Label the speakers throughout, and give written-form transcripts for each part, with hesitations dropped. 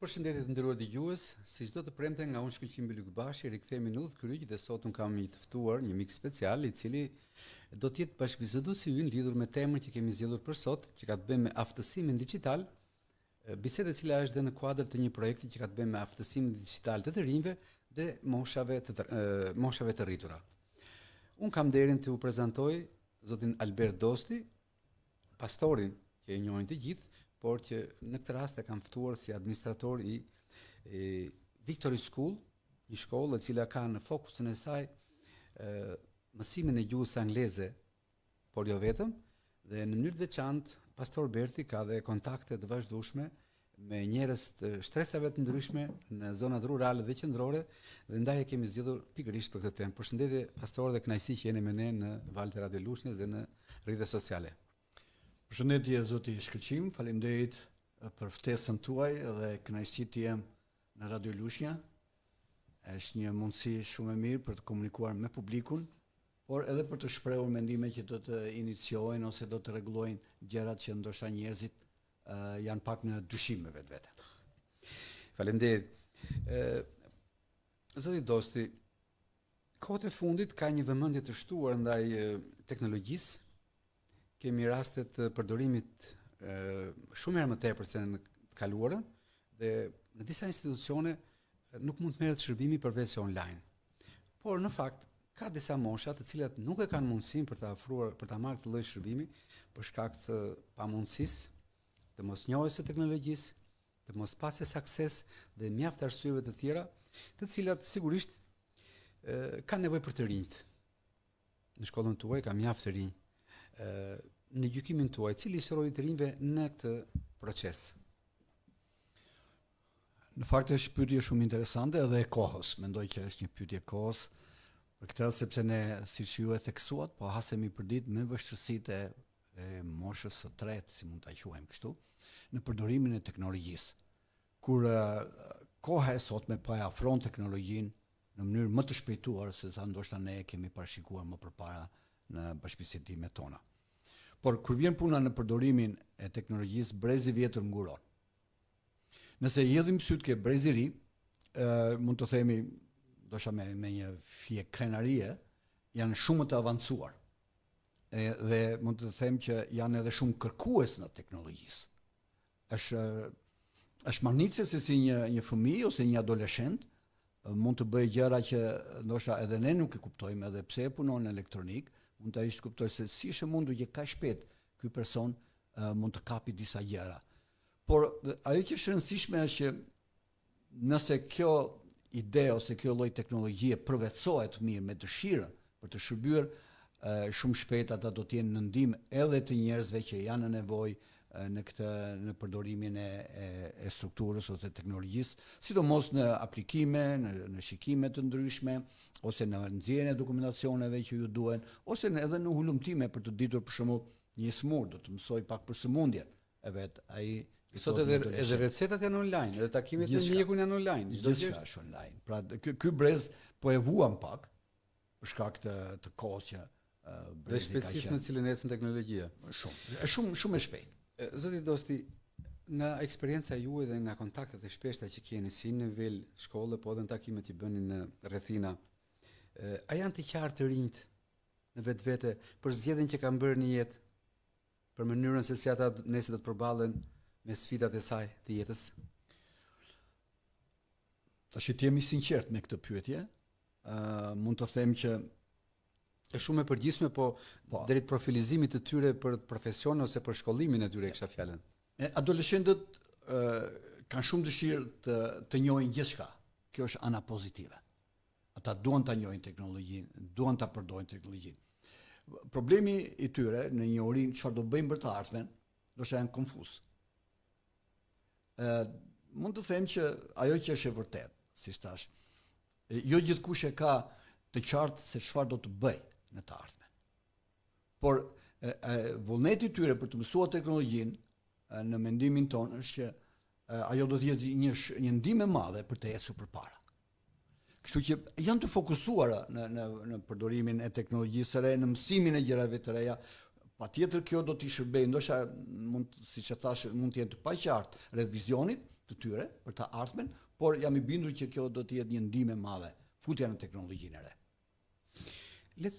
Speaker 1: Përshëndetje të nderuar dëgjues, si çdo të premte nga unë Shkëlqim Bylykbashi, rikthehemi në Udhë Kryq dhe sot un kam të ftuar një mik special i cili do të jetë bashkëbiseduesi ynë lidhur me temën që kemi zgjedhur për sot, që ka të bëjë me aftësimin digjital, bisedë e cila është dhe në kuadër të një projekti që ka të bëjë me aftësimin digjital të rinjve dhe moshave të rritura. Un kam nderin të u prezantoj zotin Albert Dosti, pastorin që e njohin të gjithë, por që në këtë rast e kam ftuar si administrator i Victory School, një shkollë e cila ka në fokusin e saj mësimin e gjuhës angleze, por jo vetëm, dhe në mënyrë të veçantë pastor Berti ka dhe kontakte të vazhdueshme me njerëz të shtresave të ndryshme në zonat rurale dhe qendrore, dhe ndaj e kemi zgjedhur pikërisht për këtë temë. Përshëndetje pastor dhe kënaqësi që jeni me ne në valët e Radio Lushnjës dhe në rrjetet sociale.
Speaker 2: Përshëndetje zoti Shkëlqim, faleminderit për ftesën tuaj dhe kënaqësi të jem në Radio Lushnja. Është një mundësi shumë e mirë për të komunikuar me publikun, por edhe për të shprehur mendime që do të iniciojnë ose do të rregullojnë gjërat që ndoshta njerëzit janë pak në dyshim me vetvete.
Speaker 1: Faleminderit. Zoti Dosti, kohët e fundit ka një vëmendje të shtuar ndaj teknologjisë. Kemi raste të përdorimit shumë herë më tepër se në të kaluarën dhe në disa institucione nuk mund të merret shërbimi përveç se online. Por në fakt ka disa mosha të cilat nuk e kanë mundësinë për ta ofruar, për ta marrë këtë lloj shërbimi për shkak të pamundësisë, të mosnjohjes së teknologjisë, të mospasjes akses dhe mjaft arsyeve të tjera, të cilat sigurisht kanë nevojë për të rinjt. Në shkollën tuaj ka mjaft të rinj. Në gjykimin tuaj, cili është roli të rinjve në këtë proces?
Speaker 2: Në fakt është pyetje shumë interesante edhe e kohës. Mendoj që është një pyetje e kohës, për këtë sepse ne, siç ju e theksuat, po hasemi përdit me vështirësitë e moshës së tretë, si mund ta quajmë kështu, në përdorimin e teknologjisë. Kur koha e sotme po e afron teknologjinë në mënyrë më të shpejtuar se sa ndoshta ne kemi parashikuar më përpara në bashkëbisedimet tona. Por kur vjen puna në përdorimin e teknologjisë, brezi vjetër nguron. Nëse jedhim syt ke brezi ri, mund të themi, ndoshta me një fije krenarie, janë shumë të avancuar. Dhe mund të them që janë edhe shumë kërkues në teknologjisë. Është marrënice se si një fëmijë ose një adoleshent mund të bëjë gjëra që ndoshta edhe ne nuk e kuptojmë, edhe pse e punon në elektronik, mund të ishte kuptoj se si është mundur që kaq shpejt ky person mund të kapi disa gjëra. Por ajo që është rëndësishme është që nëse kjo ide ose kjo lloj teknologjie përvetësohet mirë me dëshirë për të shërbyer shumë shpejt, ata do të jenë në ndihmë edhe të njerëzve që janë në nevojë në përdorimin e strukturës ose teknologjisë, sidomos në aplikime, në shikime të ndryshme, ose në nxjerrjen e dokumentacioneve që ju duhen, ose edhe në hulumtime për të ditur për shembull një smur, do të mësoj pak për sëmundjet e vet. Ai
Speaker 1: sot edhe recetat janë online, edhe takimet me mjekun janë online,
Speaker 2: çdo gjë është online. Pra ky brez po e vuan pak për shkak të kohës që
Speaker 1: dhe shpejtësisë në cilën ecën teknologjia.
Speaker 2: Shumë e shpejtë.
Speaker 1: Zoti Dosti, nga eksperienca juaj dhe nga kontaktet e shpeshta që keni si në nivel shkolle, po edhe në takimet që bëni në rrethina, a janë të qartë të rinjt në vetvete për zgjedhjen që kanë bërë në jetë, për mënyrën se si ata nesër do të përballen me sfidat e saj të jetës?
Speaker 2: Tash të jemi sinqert me këtë pyetje, mund të them që
Speaker 1: është shumë e përgjithshme, po drejt profilizimit të tyre për profesion ose për shkollimin e tyre, kisha fjalën.
Speaker 2: Adoleshentët kanë shumë dëshirë të njohin gjithçka. Kjo është ana pozitive. Ata duan ta njohin teknologjinë, duan ta përdorin teknologjinë. Problemi i tyre në njohurin çfarë do bëjmë për të ardhmen, do të janë konfuz. Mund të them që ajo që është e vërtetë, siç thash, jo gjithkush e ka të qartë se çfarë do të bëjë në të ardhmen. Por vullneti i tyre për të mësuar teknologjinë në mendimin tonë është që ajo do të jetë një ndihmë e madhe për të ecur përpara. Kështu që janë të fokusuara në përdorimin e teknologjisë së re, në mësimin e gjërave të reja. Patjetër kjo do t'i shërbejë, ndoshta siç e thash, mund të jetë të paqartë rreth vizionit, të tyre për të ardhmen, por jam i bindur që kjo do të jetë një ndihmë e madhe, futja në teknologjinë e re.
Speaker 1: Le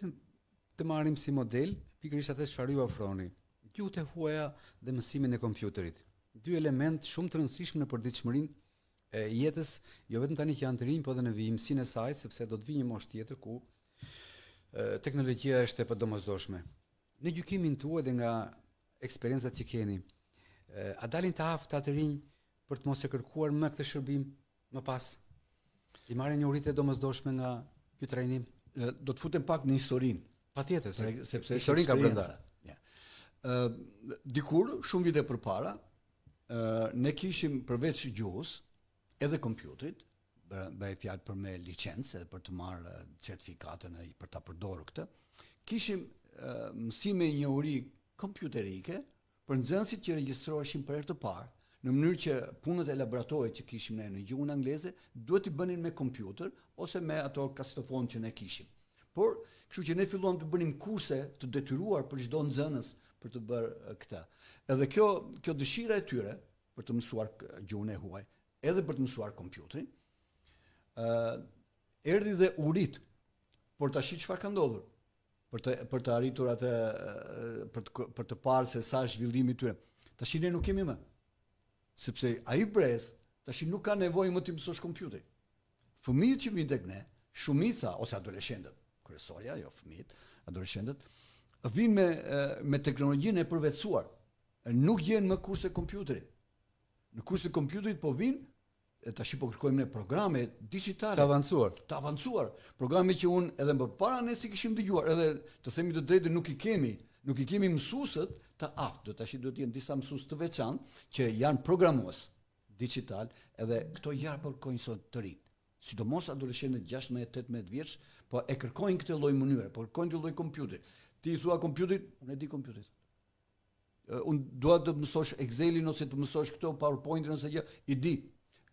Speaker 1: të marrim si model pikërisht atë çfarë ju ofroni. Gjuhët e huaja dhe mësimin e kompjuterit. Dy elementë shumë të rëndësishëm në përditshmërinë e jetës, jo vetëm tani që janë të rinj, por edhe në vijimsinë e saj, sepse do të vijë një moshë tjetër ku teknologjia është e padomosdoshme. Në gjykimin tuaj dhe nga eksperiencat që keni, a dalin të aftë të rinj për të mos e kërkuar më këtë shërbim më pas? I marrin njohuritë e domosdoshme nga ky trajnim?
Speaker 2: Do të futem pak në historinë.
Speaker 1: Patjetër,
Speaker 2: sepse
Speaker 1: historinë ka brenda.
Speaker 2: Dikur, shumë vite përpara, ne kishim përveç gjuhës edhe kompjuterit, bëhet fjalë për me licencë për të marrë certifikatën për ta përdorur këtë. Kishim mësime njohuri kompjuterike për nxënësit që regjistroheshin për herë të parë, në mënyrë që punët e laboratorit që kishim ne në gjuhën angleze duhet i bënin me kompjuter ose me ato kasetofon që ne kishim. Por, kështu që ne filluam të bënim kurse të detyruar për çdo nxënës për të bërë këtë. Edhe kjo dëshira e tyre për të mësuar gjuhën e huaj, edhe për të mësuar kompjuterin, erdhi dhe urit, por tash çfarë ka ndodhur? Për të arritur atë për të parë se sa zhvillimi i tyre. Tash ne nuk kemi më. Sepse ai brez tash nuk ka nevojë më të mësosh kompjuterin. Fëmijët që vinë tek ne, shumica ose adoleshentët, kryesorja, jo fëmijët, adoleshentët, vinë me teknologjinë e përvetësuar. Nuk gjen më kurse kompjuterit. Në kurse kompjuterit po vinë, tash po kërkojmë ne programe digjitale të avancuar, programe që unë edhe më parë ne si kishim dëgjuar, edhe të themi të drejtë nuk i kemi mësuesët të aftë, tash do të jenë disa mësues të veçantë që janë programues digital, edhe këto ja kërkojnë sot të rinj. Sidomos adoleshentët 16-18 vjeç, po e kërkojnë këtë lloj mënyre, po kërkojnë këtë lloj kompjuteri. Ti i thua kompjuterit, unë e di kompjuterin. Unë dua të mësosh Excelin ose të mësosh këto PowerPointin ose gjë, i di.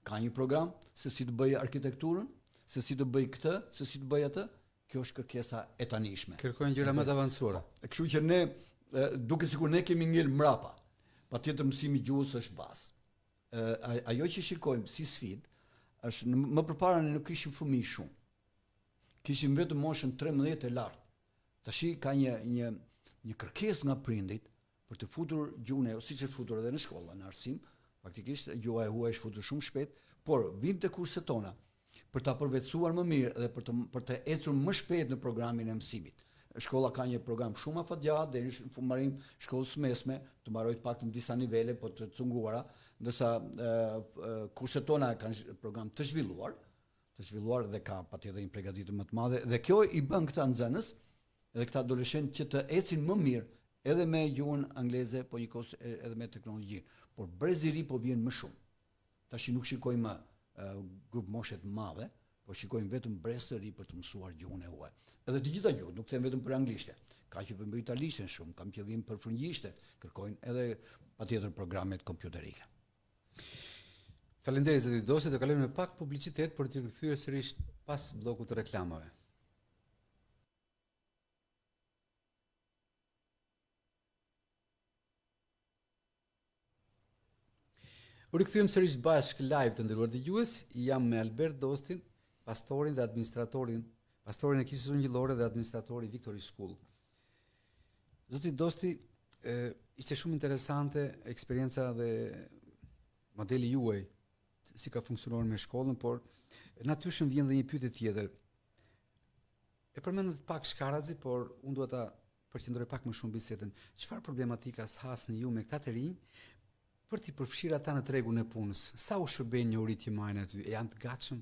Speaker 2: Ka një program se si të bëj arkitekturën, se si të bëj këtë, se si të bëj atë. Kjo është kërkesa e tanishme.
Speaker 1: Kërkojnë gjëra më të avancuara.
Speaker 2: Kështu që ne duke sikur ne kemi ngel mrapa. Patjetër mësimi i gjuhës është bazë. Ajo që shikojmë si sfidë është më përpara ne nuk kishim fëmijë shumë. Kishim vetëm moshën 13 e lartë. Tash ka një kërkesë nga prindit për të futur gjuhën, siç është futur edhe në shkolla, në arsim. Faktikisht gjuha e huaj është futur shumë shpejt, por vinë te kurset tona për ta përvetësuar më mirë dhe për të ecur më shpejt në programin e mësimit. Shkolla ka një program shumë afatgjatë deri në fumarim shkollës mesme, të mbaroj të paktën disa nivele, po të cunguara, ndërsa kurset tona kanë program të zhvilluar dhe ka patjetër një përgatitje më të madhe dhe kjo i bën këta nxënës edhe këta adoleshentë që të ecin më mirë edhe me gjuhën angleze, po njëkohës edhe me teknologjinë. Por brezi i ri po vjen më shumë. Tash nuk shikojmë më grup moshe të madhe, po shikojmë vetëm brez të ri për të mësuar gjuhën e huaj. Edhe të gjitha gjuhët, nuk them vetëm për anglishte. Ka që vjen për italishten shumë, kam që vjen për frëngjishte, kërkojnë edhe patjetër programet kompjuterike.
Speaker 1: Faleminderit zoti Dosi, do kalojmë me pak publicitet për të rikthyer sërish pas bllokut të reklamave. U rikthyem sërish bashk live të nderuar dëgjues, jam me Albert Dostin, pastorin e Kishës Ungjillore dhe administratori Victory School. Zoti Dosti, ishte shumë interesante eksperienca dhe modeli juaj, si ka funksionuar me shkollën, por natyrshëm vjen dhe një pyetje tjetër. E përmendët pak Shkarazi, por unë dua ta përqendroj pak më shumë bisedën. Çfarë problematika hasni ju me këta të rinj për t'i përfshirë ata në tregun e punës? Sa u shërben njohuritë që marrin aty? E janë të gatshëm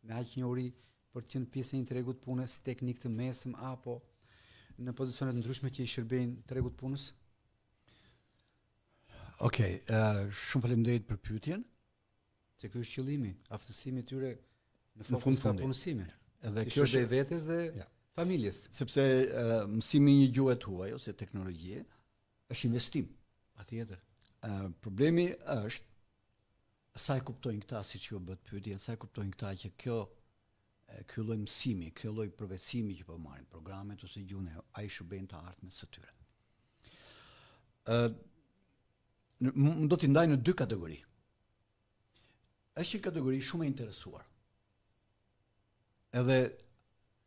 Speaker 1: me aq njohuri për të qenë pjesë e një tregu të punës, si teknik të mesëm apo në pozicione të ndryshme që i shërbejnë tregut të punës?
Speaker 2: Okej, shumë faleminderit për pyetjen.
Speaker 1: Se ky është qëllimi, aftësimi i tyre në fokus ka punësimi.
Speaker 2: Edhe
Speaker 1: kjo është vetes dhe familjes.
Speaker 2: Sepse mësimi i një gjuhe të huaj ose teknologjie është investim.
Speaker 1: Patjetër.
Speaker 2: Problemi është sa e kuptojnë këta, siç ju bët pyetjen, sa e kuptojnë këta që ky lloj mësimi, ky lloj përvetësimi që po marrin programet ose gjuhën, ai shërben të ardhmës së tyre. Do t'i ndaj në dy kategori. është një kategori shumë e interesuar. Edhe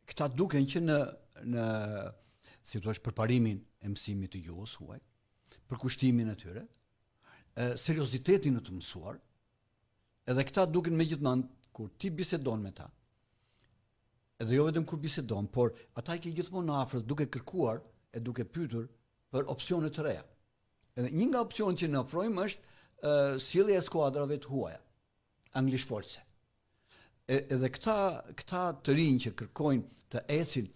Speaker 2: këta duken që në si thua përparimin e mësimit të gjuhës huaj, përkushtimin e tyre, seriozitetin në të mësuar, edhe këta duken megjithanë kur ti bisedon me ta, edhe jo vetëm kur bisedon, por ata i ke gjithmonë afër duke kërkuar e duke pyetur për opsione të reja. Edhe një nga opsionet që ne ofrojmë është sjellja e skuadrave të huaja, anglishfolse. Edhe këta të rinj që kërkojnë të ecin,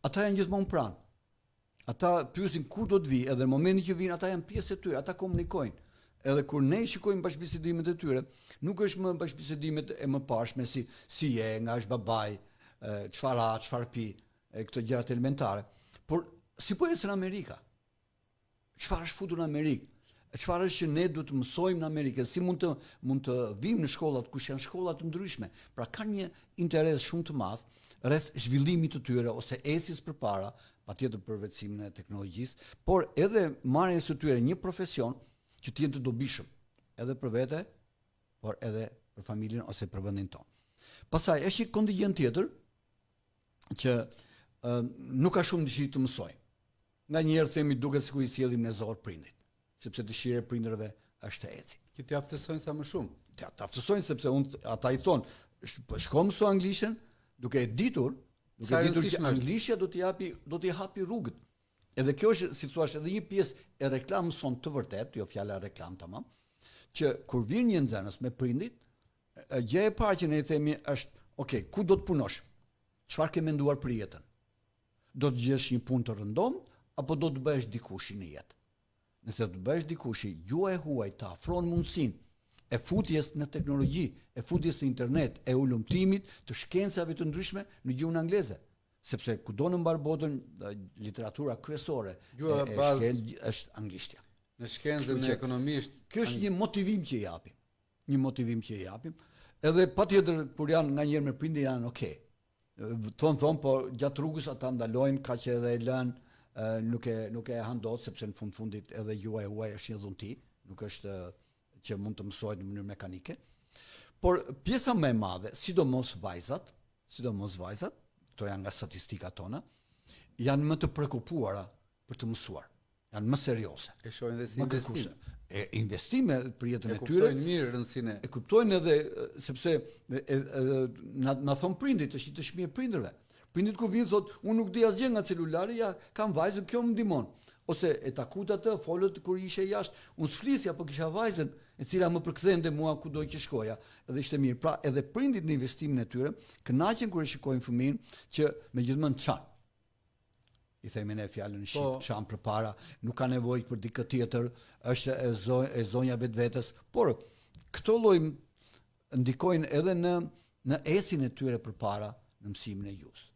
Speaker 2: ata janë gjithmonë pranë. Ata pyesin kur do të vi, edhe në momentin që vinë ata janë pjesë e tyre, ata komunikojnë. Edhe kur ne shikojmë bashkëbisedimet e tyre, nuk është më bashkëbisedimet e mëparshme si je, nga është babai, çfarë ha, çfarë pi, këto gjërat elementare, por si po ecën në Amerika? Çfarë është futur në Amerikë? Çfarë është që ne duhet të mësojmë në Amerikë? Si mund të vim në shkollat kush janë shkolla të ndryshme? Pra kanë një interes shumë të madh rreth zhvillimit të tyre ose ecjes përpara, patjetër për vetësimin e teknologjisë, por edhe marrjes së tyre një profesion që të jenë të dobishëm, edhe për vete, por edhe për familjen ose për vendin tonë. Pastaj është një kontingjent tjetër që nuk ka shumë dëshirë të mësojë. Nganjëherë themi duket sikur i sjellim në zor prindit, sepse dëshira e prindërve është të eci.
Speaker 1: Që t'i aftësojnë sa më shumë.
Speaker 2: T'i aftësojnë sepse ata i thonë, shko mëso anglishtën, duke ditur që anglishtja do t'i hapi rrugët. Edhe kjo është, si thua, edhe një pjesë e reklamës son të vërtet, jo fjala reklam tamam, që kur vjen një nxënës me prindit, gjëja e parë që ne i themi është, okay, ku do të punosh? Çfarë ke menduar për jetën? Do të gjesh një punë të rëndomt apo do të bëhesh dikushi në jetë? Nëse do të bëhesh dikushi, gjuha e huaj të afron mundësinë e futjes në teknologji, e futjes në internet, e ulëmtimit të shkencave të ndryshme në gjuhën angleze. Sepse kudo në mbar botën literatura kryesore
Speaker 1: gjuha bazë
Speaker 2: është anglishtja.
Speaker 1: Në shkencë dhe në ekonomi është.
Speaker 2: Kjo është një motivim që i japim. Edhe patjetër kur janë nganjëherë me prindë janë okay. Thon, po gjatë rrugës ata ndalojnë kaq edhe e lënë, nuk e han dot sepse në fundit edhe gjuha e huaj është një dhunti, nuk është që mund të mësohet në mënyrë mekanike. Por pjesa më e madhe, sidomos vajzat, to janë nga statistikat tona, janë më të prekupuara për të mësuar. Janë më serioze.
Speaker 1: E shohin dhe si investim.
Speaker 2: Investime për jetën e tyre.
Speaker 1: E kuptojnë mirë rëndësinë.
Speaker 2: E kuptojnë edhe sepse na thon prindit, është një dëshmi e prindërve. Prindit kur vinë thotë, unë nuk di asgjë nga celulari, ja kam vajzën, kjo më ndihmon. Ose e takut atë, folët kur ishe jashtë, unë s'flisja, po kisha vajzën, e cila më përkthente mua kudo që shkoja, edhe ishte mirë. Pra, edhe prindit në investimin e tyre, kënaqen kur e shikojnë fëmin që megjithmonë çan. I themi ne fjalën në shqip, çan përpara, nuk ka nevojë për dikë tjetër, është e zonja vetvetes, por këto lloj ndikojnë edhe në ecjen e tyre përpara në mësimin e gjuhës.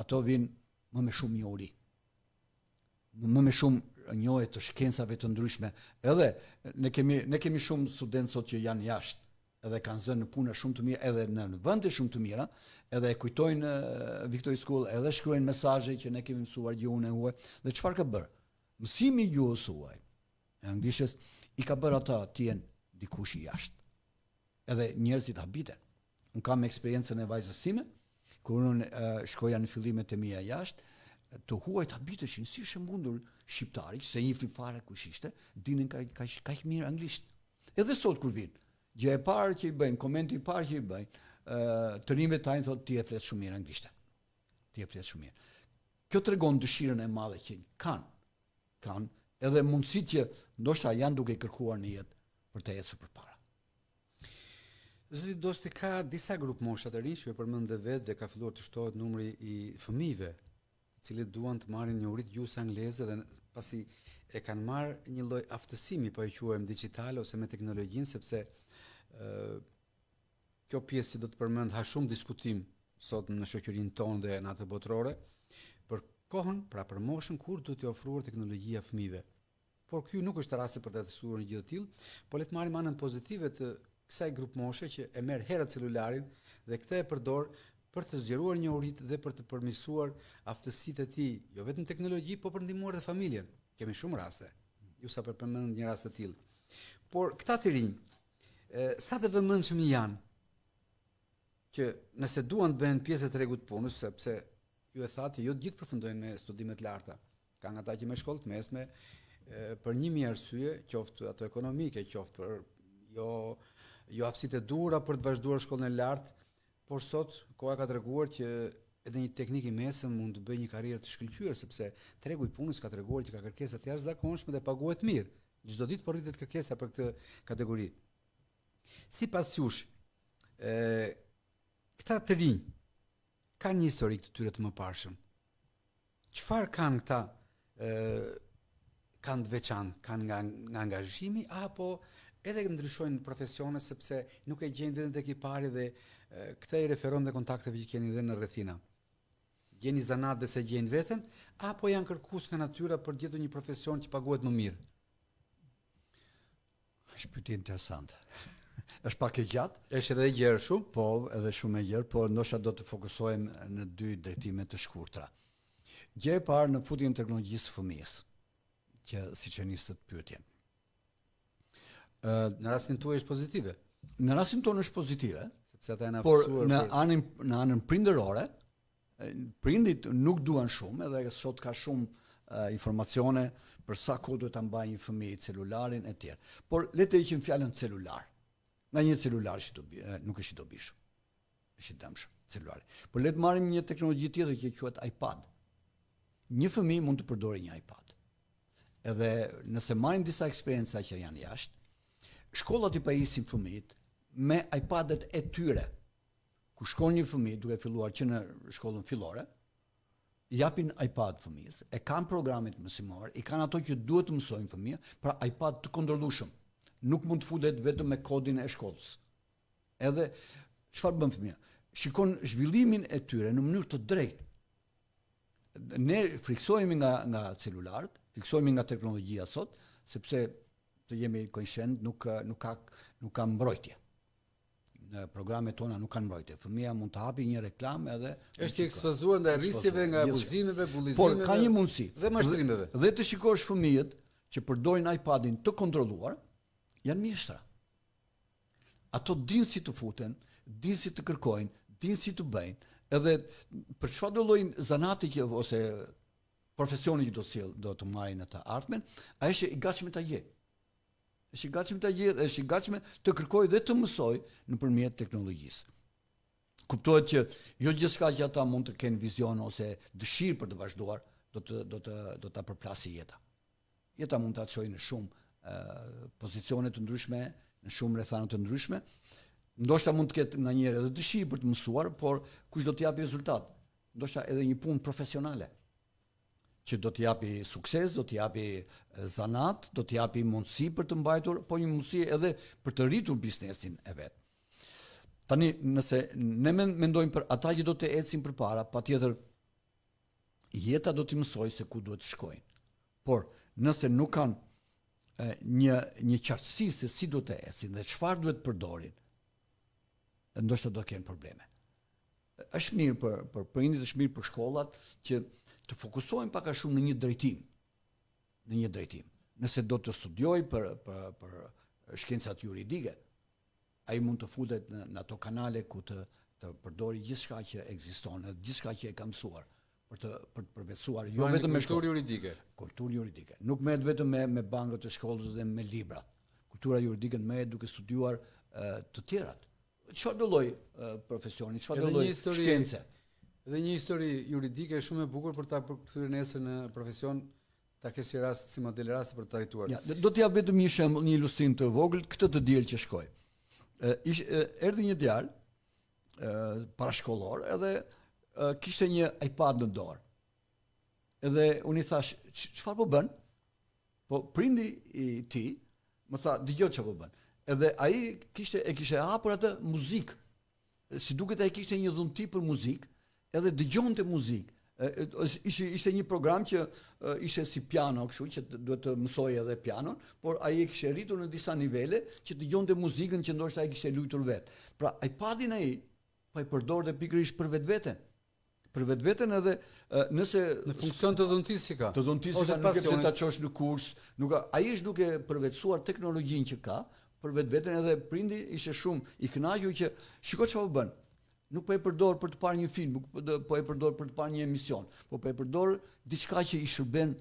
Speaker 2: Ato vinë më me shumë njohuri. Më me shumë njohje të shkencave të ndryshme. Edhe ne kemi shumë studentë sot që janë jashtë, edhe kanë zënë në puna shumë të mira, edhe në vende shumë të mira, edhe e kujtojnë Victory School, edhe shkruajnë mesazhe që ne kemi mësuar gjuhën e huaj. Dhe çfarë ka bërë? Mësimi i gjuhës huaj e anglishtes i ka bërë ata të jenë dikush i jashtë. Edhe njerëzit habiten. Unë kam eksperiencën e vajzës time, kur unë shkoja në fillimet e mia jashtë, të huajt habiteshin si është mundur shqiptari, që se njihnin fare kush ishte, dinin kaq mirë anglisht. Edhe sot kur vin, gjë e parë që i bëjnë, komenti i parë që i bëjnë, të rinjve tajnë thotë ti e flet shumë mirë anglisht. Ti e flet shumë mirë. Kjo tregon dëshirën e madhe që kanë edhe mundësitë që ndoshta janë duke kërkuar në jetë për të ecur përpara.
Speaker 1: Zoti Dosti, ka disa grup mosha të rinj që përmendë vetë dhe ka filluar të shtohet numri i fëmijëve, të cilët duan të marrin njohuri të gjuhës angleze dhe pasi e kanë marrë një lloj aftësimi, po e quajmë digjitale ose me teknologjinë, sepse kjo pjesë që do të përmend ha shumë diskutim sot në shoqërinë tonë dhe në atë botërore, për kohën, pra për moshën kur do t'i ofruar teknologjia fëmijëve. Por ky nuk është rasti për të testuar një gjë të tillë, po le të marrim anën pozitive të kësaj grup moshe që e merr herët celularin dhe këtë e përdor për të zgjeruar njohuritë dhe për të përmirësuar aftësitë e tij, jo vetëm teknologji, por për ndihmuar edhe familjen. Kemi shumë raste. Ju sapo përmend një rast të tillë. Por këta të rinj, sa të vëmendshëm janë që nëse duan të bëhen pjesë e tregut punës, sepse ju e thatë, jo të gjithë përfundojnë me studimet larta. Ka nga ata që me shkollë të mesme, për 1000 arsye, qoftë ato ekonomike, qoftë për jo aftësitë e duhura për të vazhduar shkollën e lartë, por sot koha ka treguar që edhe një teknik i mesëm mund të bëjë një karrierë të shkëlqyer, sepse tregu i punës ka treguar që ka kërkesa të jashtëzakonshme dhe paguhet mirë. Çdo ditë po rritet kërkesa për këtë kategori. Sipas jush, këta të rinj kanë një historik të tyre të mëparshëm. Çfarë kanë këta? Kanë të veçantë, kanë nga angazhimi apo edhe ndryshojnë profesione sepse nuk e gjejnë vetëm tek i pari dhe këtë i referon dhe kontakteve që keni dhe në rrethina. Gjeni zanat dhe se gjejnë veten, apo janë kërkues nga natyra për të gjetur një profesion që paguhet më mirë?
Speaker 2: Është pyetje interesante. Është pak e gjatë.
Speaker 1: Është edhe e gjerë shumë?
Speaker 2: Po, edhe shumë e gjerë, por ndoshta do të fokusohem në 2 drejtime të shkurtra. Gjë e parë në futjen e teknologjisë së fëmijës, që siç e nisët pyetjen.
Speaker 1: Në rastin tuaj është pozitive.
Speaker 2: Në rastin tonë është pozitive,
Speaker 1: sepse ata janë
Speaker 2: por
Speaker 1: aftësuar
Speaker 2: në anën prindërore, prindit nuk duan shumë, edhe sot ka shumë informacione për sa kohë duhet ta mbajë një fëmijë celularin e tjerë. Por le të heqim fjalën celular. Nga një celular nuk është i dobishëm. Është i dëmshëm celulari. Por le të marrim një teknologji tjetër që quhet iPad. Një fëmijë mund të përdorë një iPad. Edhe nëse marrim disa eksperienca që janë jashtë, shkollat i pajisin fëmijët me iPadet e tyre. Ku shkon një fëmijë duke filluar që në shkollën fillore, japin iPad fëmijës, e kanë programet mësimor, i kanë ato që duhet të mësojnë fëmijë, pra iPad të kontrollueshëm. Nuk mund të futet vetëm me kodin e shkollës. Edhe çfarë bën fëmia? Shikon zhvillimin e tyre në mënyrë të drejtë. Ne friksohemi nga celularët, friksohemi nga teknologjia sot, sepse të jemi konshient nuk ka mbrojtje. Në programet tona nuk kanë mbrojtje. Fëmia mund të hapi një reklam edhe
Speaker 1: është i ekspozuar ndaj rrisjeve, nga abuzimeve, bullizimeve.
Speaker 2: Por ka një mundësi
Speaker 1: dhe mashtrimeve.
Speaker 2: Dhe të shikosh fëmijët që përdorin iPadin të kontrolluar, janë mjeshtra. Ato dinë si të futen, dinë si të kërkojnë, dinë si të bëjnë, edhe për çfarë lloj zanati që ose profesioni që do të marrin në të ardhmen, ai është i gatshëm ta gjejë. Është i gatshëm ta gjejë, është i gatshëm të kërkojë dhe të mësojë nëpërmjet teknologjisë. Kuptohet që jo gjithçka që ata mund të kenë vizion ose dëshirë për të vazhduar, do ta përplasë jeta. Jeta mund ta çojë në shumë pozicione të ndryshme, në shumë rrethana të ndryshme. Ndoshta mund të ketë nganjëherë edhe dëshirë për të mësuar, por kush do të japi rezultat? Ndoshta edhe një punë profesionale që do të japi sukses, do të japi zanat, do të japi mundësi për të mbajtur, po një mundësi edhe për të rritur biznesin e vet. Tani, nëse ne mendojmë për ata që do të ecin përpara, patjetër jeta do t'i mësojë se ku duhet të shkojnë. Por nëse nuk kanë një qartësi se si do të ecin dhe çfarë duhet të përdorin, ndoshta do kenë probleme. Është mirë për prindit, është mirë për shkollat që të fokusohen pak a shumë në një drejtim. Nëse do të studioj për shkencat juridike, ai mund të futet në ato kanale ku të përdori gjithçka që ekziston, gjithçka që e ka mësuar për të përvetësuar jo vetëm me
Speaker 1: kulturë juridike.
Speaker 2: Kulturë juridike. Nuk merret vetëm me bankët e shkollës dhe me librat. Kultura juridike merret duke studiuar të tjerat. Çfarë do lloj profesioni, çfarë do lloj shkence.
Speaker 1: Dhe një histori juridike shumë e bukur për ta përkthyer nesër në profesion, ta kesh si rast, si model rasti për të arrituar.
Speaker 2: Ja, do të jap vetëm një shembull, një ilustrim të vogël, këtë të diel që shkoi. Erdhi një djalë parashkollor, edhe kishte një iPad në dorë. Edhe unë i thash, çfarë po bën? Po prindi i tij më tha, dëgjoj çfarë po bën. Edhe ai kishte hapur atë muzikë. Si duket ai kishte një dhunti për muzikë, edhe dëgjonte muzikë. Ishte një program që ishte si piano, kështu që duhet të mësoj edhe pianon, por ai e kishte rritur në disa nivele që dëgjonte muzikën që ndoshta ai kishte luajtur vet. Pra iPadin ai po e përdorte pikërisht për vetveten. Për vetveten edhe nëse
Speaker 1: në funksion të dhuntisë si ka.
Speaker 2: Të dhuntisë nuk e ta çosh në kurs, ai është duke përvetësuar teknologjinë që ka për vetveten, edhe prindi ishte shumë i kënaqur që shiko çfarë bën. nuk po e përdor për të parë një film, nuk po e përdor për të parë një emision, po e përdor diçka që i shërben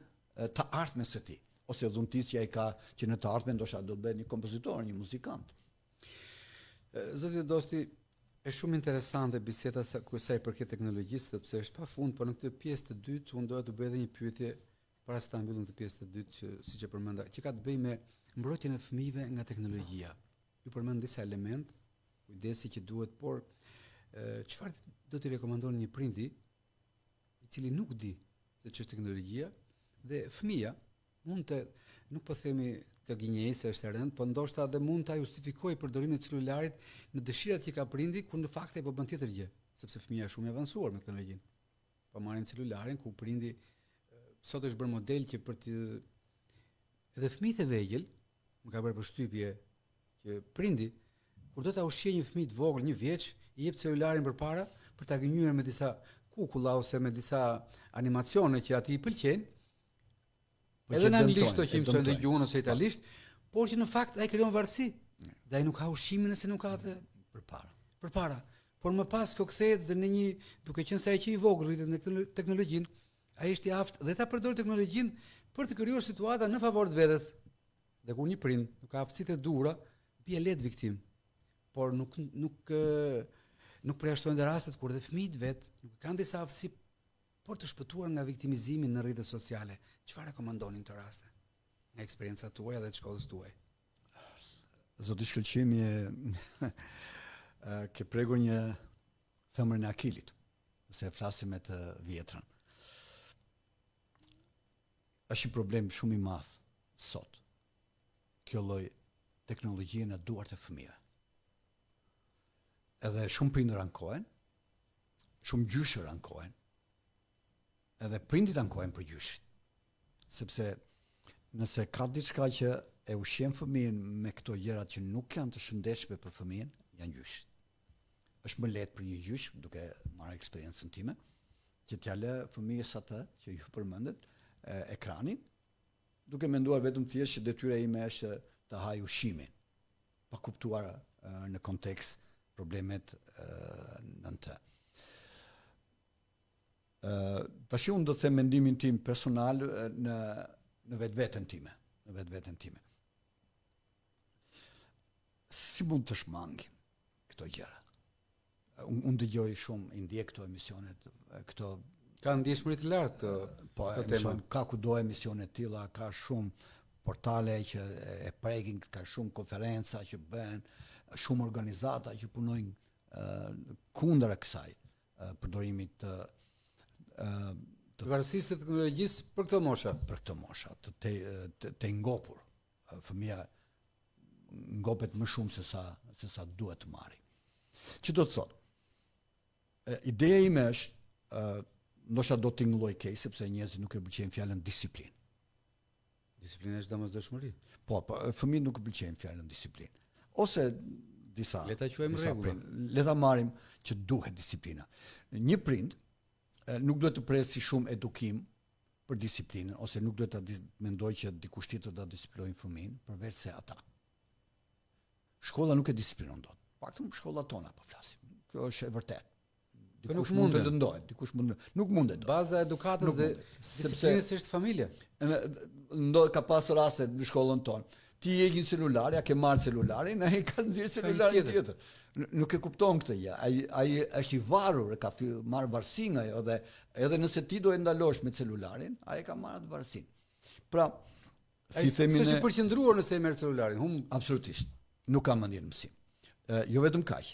Speaker 2: të ardhmes së tij, ose dhuntisja e ka që në të ardhmen ndoshta do të bëhet një kompozitor, një muzikant.
Speaker 1: Zoti Dosti, është shumë interesante biseda sa i përket teknologjisë, sepse është pafund, por në këtë pjesë të dytë unë doja të bëj edhe një pyetje para se ta mbyllim të pjesë të dytë që siç e përmenda, që ka të bëjë me mbrojtjen e fëmijëve nga teknologjia. Ju përmend disa element, kujdesi që duhet, por çfarë do t'i rekomandon një prindi i cili nuk di se ç'është teknologjia dhe fëmia mund të, nuk po themi të gënjejë se është e rënd, po ndoshta edhe mund ta justifikojë përdorimin e celularit në dëshirat që ka prindi, kur në fakt ai po bën tjetër gjë, sepse fëmia është shumë i avancuar me teknologjinë. Po marrin celularin ku prindi sot është bërë model që për të edhe fëmijët e vegjël, më ka bërë përshtypje që prindi kur do ta ushqejë një fëmijë të vogël, 1 vjeç, i jep celularin përpara për ta gënjur me disa kukulla ose me disa animacione që atij i pëlqejnë. Edhe në anglisht to që mësojnë dhe gjuhën ose italisht, por që në fakt ai krijon varësi. Dhe ai nuk ka ushqimin nëse nuk ka atë përpara. Por më pas kjo kthehet dhe në një, duke qenë se ai që i vogël rritet në teknologjinë, ai është i aftë dhe ta përdor teknologjinë për të krijuar situata në favor të vetes. Dhe kur një prind nuk ka aftësitë e duhura, bie lehtë viktim. Por nuk përjashtojnë dhe rastet kur dhe fëmijët vet nuk kanë disa aftësi por të shpëtuar nga viktimizimi në rrjetet sociale. Çfarë rekomandonin këtë raste? Nga eksperiencat tuaja dhe të shkollës tuaj.
Speaker 2: Zoti Shkëlqimi ke pregur një themrën e akilit, se flasim me të vjetrën. Është një problem shumë i madh sot. Kjo lloj teknologjie në duart e fëmijëve. Edhe shumë prindër ankohen, shumë gjyshër ankohen, edhe prindit ankohen për gjyshit. Sepse nëse ka diçka që e ushqen fëmijën me këto gjërat që nuk janë të shëndetshme për fëmijën, janë gjyshit. Është më lehtë për një gjysh, duke marrë eksperiencën time, që t'ja lë fëmijës atë që ju përmendet, ekranin, duke menduar vetëm thjesht që detyra ime është të haj ushqimin, pa kuptuar në kontekst problemet në të. Tash unë do të them mendimin tim personal në vetveten time, Si mund të shmangim këto gjëra? Unë dëgjoj shumë, i ndjek këto emisionet, këto
Speaker 1: ka ndjeshmëri të lartë
Speaker 2: këto tema. Ka kudo emisione të tilla, ka shumë portale që e prekin, ka shumë konferenca që bëhen, shumë organizata që punojnë kundër kësaj përdorimit
Speaker 1: të varësisë së teknologjisë për këtë mosha.
Speaker 2: Të ngopur. Fëmia ngopet më shumë se sa duhet të marri. Që do të thotë? Ideja ime është, ndoshta do të tingëlloj keq sepse njerëzit nuk e pëlqejnë fjalën disiplinë.
Speaker 1: Disiplina është domosdoshmëri.
Speaker 2: Po, fëmijët nuk e pëlqejnë fjalën disiplinë. Ose disa.
Speaker 1: Le ta quajmë rregull.
Speaker 2: Le ta marrim që duhet disiplina. Një prind nuk duhet të presi shumë edukim për disiplinën, ose nuk duhet të mendoj që dikush tjetër do ta disiplinojë fëmijën përveç se ata. Shkolla nuk e disiplinon dot. Paktën shkollat tona po flasim. Kjo është e vërtetë. Dikush mund të lëndohet, dikush nuk mundet.
Speaker 1: Baza e edukatës dhe disiplinës është familja.
Speaker 2: Ka pasur raste në shkollën tonë. Ti je një celular, ja ke marrë celularin, ai ka nxjerrë celularin tjetër. Nuk e kupton këtë gjë. Ai është i varur, ka marrë varësi nga ajo dhe edhe nëse ti do e ndalosh me celularin, ai ka marrë atë varësinë. Pra, si themi ne,
Speaker 1: s'është i përqendruar nëse e merr celularin.
Speaker 2: Absolutisht. Nuk ka mendje në mësim. Jo vetëm kaq,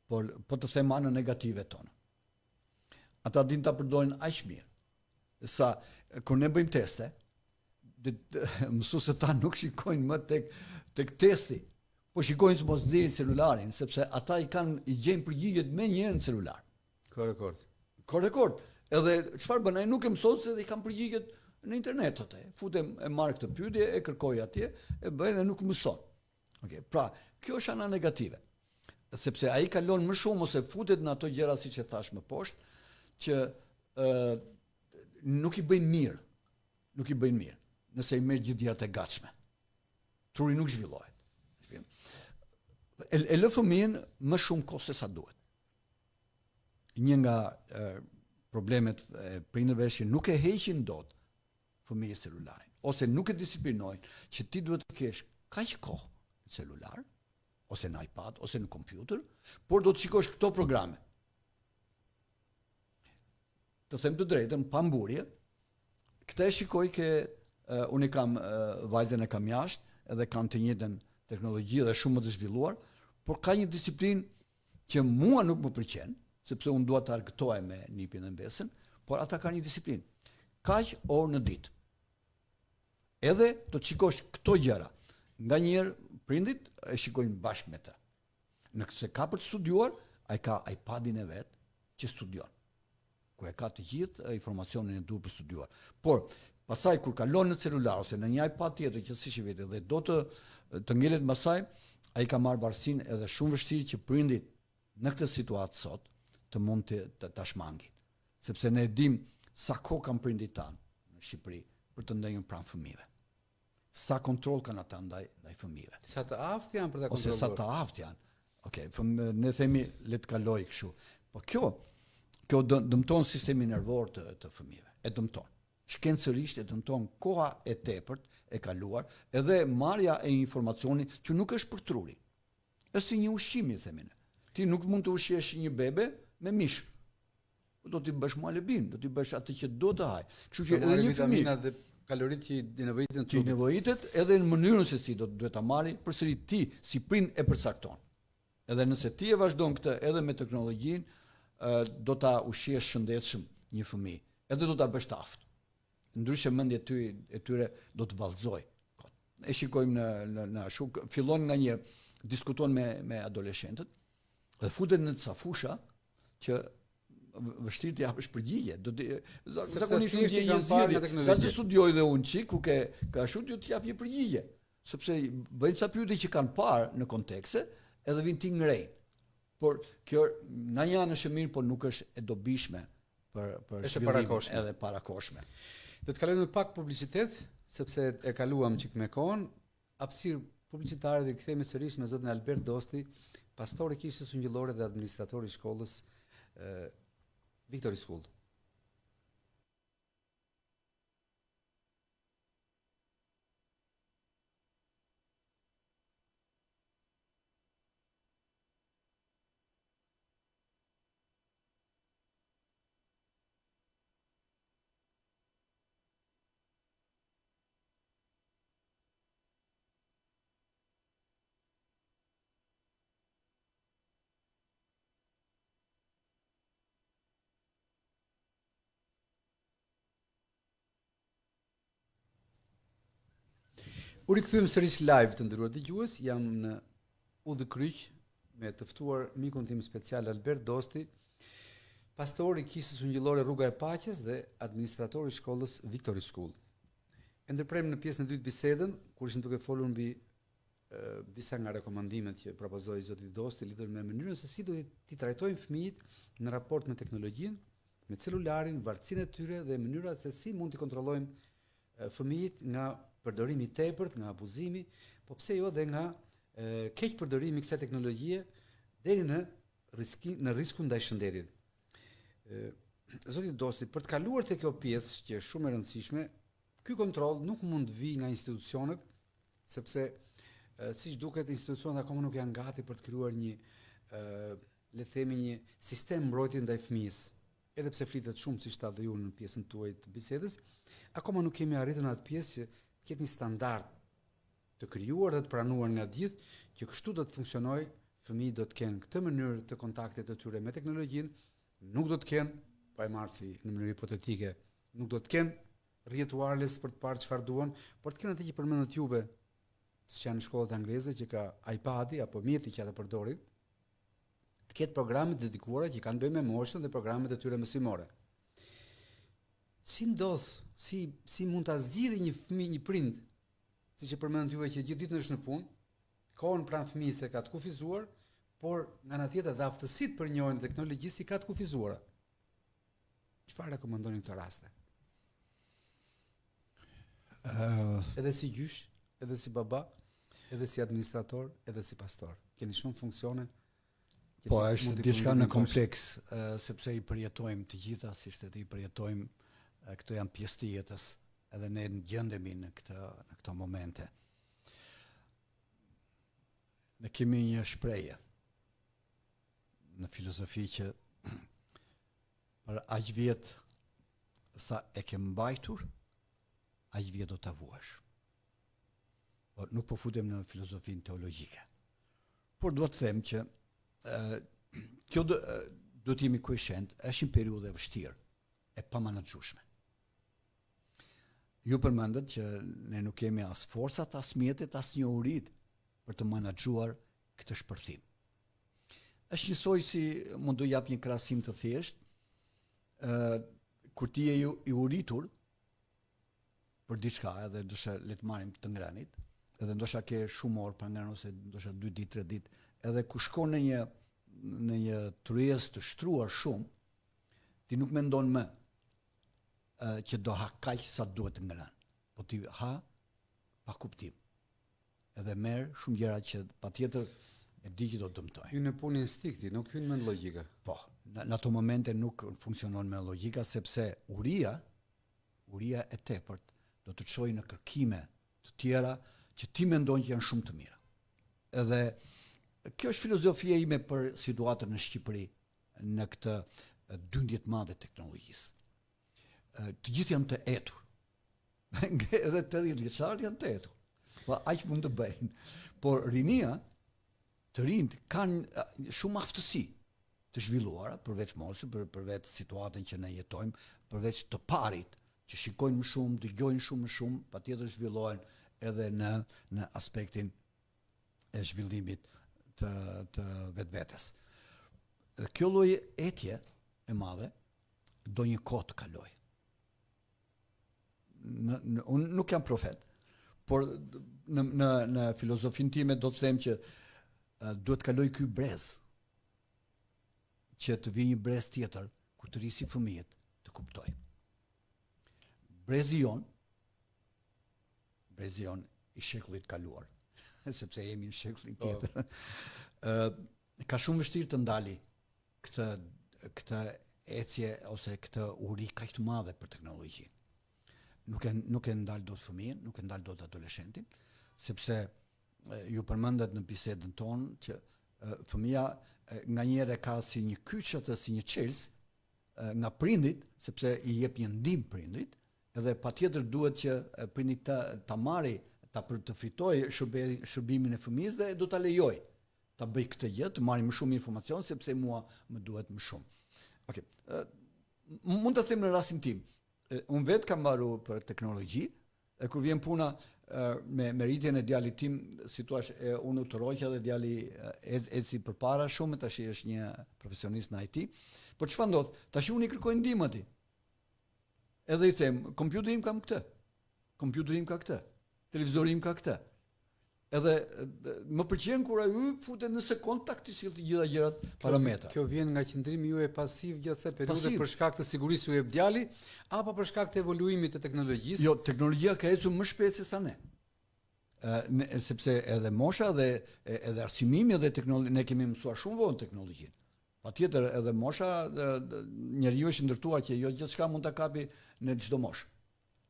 Speaker 2: por po të them anën negative tonë. Ata din ta përdorin aq mirë. Sa kur ne bëjmë teste, mësuesit ta nuk shikojnë më tek testi, po shikojnë se mos nxjerrin celularin, sepse ata i gjejnë përgjigjet më njëherë në celular. Korrekord. Edhe çfarë bën ai nuk e mëson se i kanë përgjigjet në internet atë. Futem e marr këtë pyetje, e kërkoj atje, e bëj dhe nuk mëson. Okej, pra, kjo është ana negative. Sepse ai kalon më shumë ose futet në ato gjëra siç e thash më poshtë, që nuk i bëjnë mirë. Nëse i merr gjithë gjërat e gatshme. Truri nuk zhvillohet. E lë fëmijën më shumë kohë se sa duhet. një nga problemet e prindërve është që nuk e heqin dot fëmijës celularin, ose nuk e disiplinojnë që ti duhet të kesh kaq kohë në celular, ose në iPad, ose në kompjuter, por do të shikosh këto programe. Të them të drejtën, pa mburje, këta e shikoj që unë kam vajzën e kam jashtë, edhe kam të njëjtën teknologji dhe shumë më të zhvilluar, por ka një disiplinë që mua nuk më pëlqen, sepse unë dua të argëtohem me nipin dhe mbesën, por ata kanë një disiplinë. Kaq orë në ditë. Edhe do të shikosh këto gjëra. Nganjëherë prindit e shikojnë bashkë me të. Nëse ka për të studiuar, ai ka iPadin e vet që studion, ku e ka të gjithë informacionin e duhur për studiuar. Por pastaj kur kalon në celular ose në një iPad tjetër që siç e vetë dhe do të ngelet më saj, ai ka marrë varësinë edhe shumë vështirë që prindit në këtë situatë sot të mund të shmangin. Sepse ne dim sa kohë kanë prindit tanë në Shqipëri për të ndenjur pranë fëmijëve. Sa kontroll kanë ata ndaj fëmijëve.
Speaker 1: Sa të aftë janë për ta kontrolluar.
Speaker 2: Ose sa të aftë janë. Okej, ne themi le të kaloj kështu. Po kjo dëmton sistemin nervor të fëmijëve. E dëmton. Shkencërisht e dëmton koha e tepërt e kaluar, edhe marrja e informacionit që nuk është për trurin. Është si një ushqim, i themi ne. Ti nuk mund të ushqesh një bebe me mish. Do t'i bësh mualebin, do t'i bësh atë që do të haj. Kështu që edhe një fëmijë
Speaker 1: dhe kaloritë që i nevojitet
Speaker 2: ti nevojitet edhe në mënyrën se si duhet ta marrë, përsëri ti si prind e përcakton. Edhe nëse ti e vazhdon këtë edhe me teknologjinë, do ta ushqesh shëndetshëm një fëmijë, edhe do ta bësh të aftë. Ndryshe mendja e tyre do të vallëzoj. E shikojmë në ashtu, fillon nganjëherë diskuton me adoleshentët dhe futet në ca fusha që vështirë të japësh përgjigje. Zakonisht unë gjej një zgjidhje. Ka të studioj dhe unë çik ku ka ashtu të jap një përgjigje, sepse bëjnë ca pyetje që kanë parë në kontekste edhe vin ti ngrej. Por kjo nga një anë është e mirë, por nuk është e dobishme për zhvillimin edhe parakoshme.
Speaker 1: Do të kalojmë pak publicitet, sepse e kaluam çik me kohën. Hapësirë publicitare dhe kthehemi sërish me zotin Albert Dosti, pastor i Kishës Ungjillore dhe administrator i shkollës Victory School. U rikthyem sërish live të nderuar dëgjues, jam në Udhëkryq me të ftuar mikun tim special Albert Dosti, pastor i Kishës Ungjillore Rruga e Paqes dhe administrator i shkollës Victory School. E ndërprem në pjesën e dytë bisedën, kur ishim duke folur mbi disa nga rekomandimet që propozoi zoti Dosti lidhur me mënyrën se si do t'i trajtojmë fëmijët në raport me teknologjinë, me celularin, varësinë e tyre dhe mënyrat se si mund t'i kontrollojmë fëmijët nga përdorimi i tepërt, nga abuzimi, po pse jo dhe nga keq përdorimi i kësaj teknologjie deri në riskun ndaj shëndetit. Zoti Dosti, për të kaluar te kjo pjesë që është shumë e rëndësishme, ky kontroll nuk mund të vijë nga institucionet, sepse siç duket institucionet akoma nuk janë gati për të krijuar një le të themi një sistem mbrojtje ndaj fëmijës. Edhe pse flitet shumë siç tha dhe ju në pjesën tuaj të bisedës, akoma nuk kemi arritur në atë pjesë që ketë një standard të krijuar dhe të pranuar nga të gjithë, që kështu do të funksionojë, fëmijët do të kenë këtë mënyrë të kontaktit të tyre me teknologjinë, nuk do të kenë, pa e marrë si në mënyrë hipotetike, nuk do të kenë rrjet wireless për të parë çfarë duan, por të kenë atë që përmendët juve, siç janë në shkollat angleze që ka iPadi apo mjeti që ata përdorin, të ketë programe të dedikuara që kanë bënë me moshën dhe programet e tyre mësimore. Si ndodh, si mund ta zgjidhë një fëmijë, një prind, siç e përmendët juve që gjithë ditën është në punë, kohën pranë fëmijës e ka të kufizuar, por nga ana tjetër dhe aftësitë për njohjen e teknologjisë i ka të kufizuara. Çfarë rekomandoni në këtë raste? Edhe si gjysh, edhe si baba, edhe si administrator, edhe si pastor. Keni shumë funksione
Speaker 2: Po, është diçka në kompleks, sepse i përjetojmë të gjitha, si shtetë i përjetojmë, këto janë pjesë të jetës, edhe ne gjendemi në këto momente. Ne kemi një shprehje në filozofi që për aq vjet sa e ke mbajtur, aq vjet do ta vuash. Po nuk po futem në filozofinë teologjike. Por duhet të them që kjo do të jemi kushent, është një periudhë e vështirë, e pamenaxhueshme. Ju përmendet që ne nuk kemi as forcat, as mjetet, as njohurit për të menaxhuar këtë shpërthim. Është njësoj si mund të jap një krahasim të thjeshtë, kur ti je i uritur për diçka, edhe ndoshta le të marrim të ngrënit, edhe ndoshta ke shumë orë pa ngrënë ose ndoshta 2 ditë, 3 ditë, edhe ku shkon në një tryezë të shtruar shumë, ti nuk mendon më që do ha kaq sa duhet të ngrënë, po ti ha pa kuptim. Edhe merr shumë gjëra që patjetër e di që do të dëmtojnë.
Speaker 1: Hyn në punë instikti, nuk hyn me logjika.
Speaker 2: Po, në ato momente nuk funksionon me logjika, sepse uria e tepërt do të çojë në kërkime të tjera që ti mendon që janë shumë të mira. Edhe kjo është filozofia ime për situatën në Shqipëri në këtë dyndje të madhe teknologjisë. Të gjithë janë të etur. Edhe 80 vjeçarët janë të etur. Po aq mund të bëjnë. Por rinia, të rinjt kanë shumë aftësi të zhvilluara, përveç mosës, përveç situatën që ne jetojmë, përveç të parit që shikojnë më shumë, dëgjojnë shumë më shumë, patjetër zhvillohen edhe në aspektin e zhvillimit të vetvetes. Dhe kjo lloj etje e madhe do një kohë të kalojë. Unë nuk jam profet, por në filozofinë time do të them që duhet kaloj ky brez, që të vijë një brez tjetër, kur të rrisi fëmijët, të kuptoj. Brezi jon i shekullit kaluar, sepse jemi në shekullin tjetër, ka shumë vështirë të ndali këtë ecje ose këtë uri kaq të madhe për teknologjinë. Nuk e ndal dot fëmijën, nuk e ndal dot adoleshentin, sepse ju përmendet në bisedën tonë që fëmia nganjëherë ka si një kyç atë si një çels nga prindit, sepse i jep një ndihmë prindrit, edhe patjetër duhet që prindi ta marrë, të fitojë shërbimin e fëmijës dhe do ta lejoj ta bëj këtë gjë, të marrë më shumë informacion sepse mua më duhet më shumë. Okej. Mund të them në rastin tim, unë vetë kam mbaruar për teknologji, e kur vjen puna me rritjen e djalit tim, si thua, unë u tërhoqa dhe djali eci përpara shumë, tash është një profesionist në IT. Por çfarë ndodh? Tash unë i kërkoj ndihmë atij. Edhe i them, kompjuteri im kam këtë. Kompjuteri im ka këtë. Televizori im ka këtë. Edhe më pëlqen kur ai futet në sekond tak të sill të gjitha gjërat parametra.
Speaker 1: Kjo vjen nga qëndrimi juaj pasiv gjatë kësaj periudhe për shkak të sigurisë u jep djali apo për shkak të evoluimit të teknologjisë?
Speaker 2: Jo, teknologjia ka ecur më shpejt se sa ne. Sepse edhe mosha dhe edhe arsimimi dhe teknologji, ne kemi mësuar shumë vonë teknologjinë. Patjetër edhe mosha, njeriu është ndërtuar që jo gjithçka mund ta kapi në çdo moshë.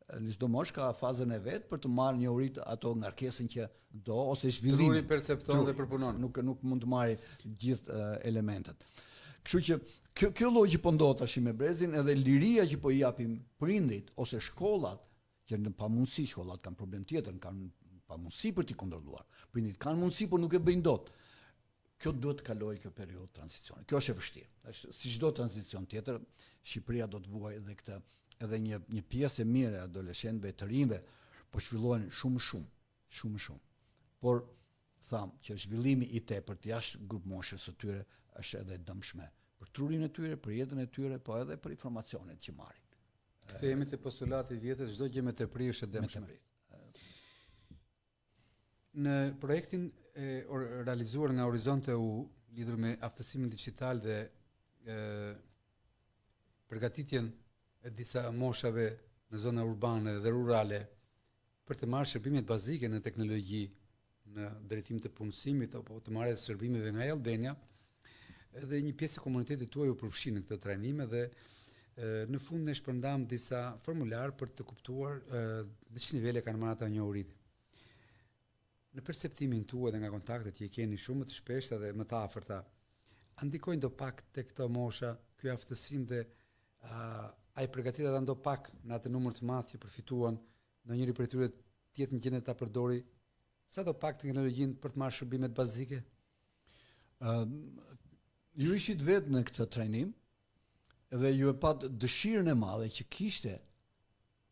Speaker 2: Në çdo moshë ka fazën e vet për të marrë njohurit ato ngarkesën që do ose zhvillimin.
Speaker 1: Truri percepton dhe përpunon.
Speaker 2: Nuk mund të marrë gjithë elementet. Kështu që kjo lloj që po ndodh tash me brezin, edhe liria që po i japim prindrit ose shkollat, që në pamundësi shkollat kanë problem tjetër, kanë pamundësi për t'i kontrolluar. Prindrit kanë mundësi, por nuk e bëjnë dot. Kjo duhet të kalojë kjo periudhë tranzicioni. Kjo është e vështirë. Është si çdo tranzicion tjetër, Shqipëria do të vuajë edhe këtë, edhe një pjesë e mirë e adoleshentëve, të rinjve, po zhvillohen shumë. Por tham që zhvillimi i tepërt jashtë grup moshës së tyre është edhe dëmshme për trurin e tyre, për jetën e tyre, po edhe për informacionet që marrin.
Speaker 1: Kthehemi te postulati i vjetër, çdo gjë me tepri është e dëmshme. Në projektin realizuar nga Horizonte EU lidhur me aftësimin digjital dhe përgatitjen e disa moshave në zona urbane dhe rurale për të marrë shërbimet bazike në teknologji në drejtim të punësimit apo të marrjes shërbimeve nga Albania, edhe një pjesë e komunitetit tuaj u përfshi në këtë trajnim dhe në fund ne shpërndam disa formular për të kuptuar në ç'i nivele kanë marrë ata njohuritë. Në perceptimin tuaj dhe nga kontaktet që i keni shumë më të shpeshta dhe më të afërta, a ndikojnë do pak tek këto mosha ky aftësim dhe ai përgatitet ndo pak në atë numër të madh që përfituan në njëri prej tyre të jetë në gjendje ta përdori sa do pak teknologjinë për të marrë shërbimet bazike?
Speaker 2: Ju ishit vetë në këtë trajnim dhe ju e pat dëshirën e madhe që kishte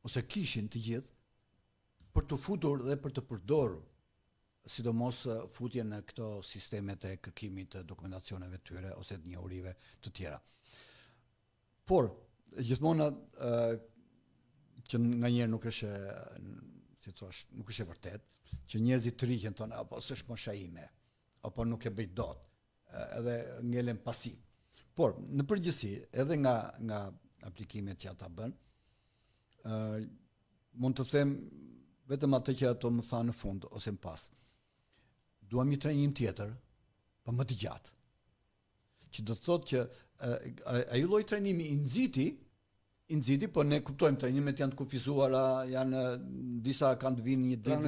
Speaker 2: ose kishin të gjithë për të futur dhe për të përdorur sidomos futje në këto sistemet e kërkimit të dokumentacioneve të tyre ose të njohurive të tjera. Por gjithmonë që nganjëherë nuk është, si thua, nuk është e vërtet që njerëzit të riqen thonë apo s'është mosha ime, apo nuk e bëj dot, edhe ngelen pasiv. Por në përgjithësi, edhe nga aplikimet që ata bën, mund të them vetëm atë që ato më thanë në fund ose më pas. Duam një trajnim tjetër, po më të gjatë. Që do të thotë që ai lloj trajnimi i nxiti, po ne kuptojmë trajnimet janë të kufizuara, janë disa kanë të vinë një ditë.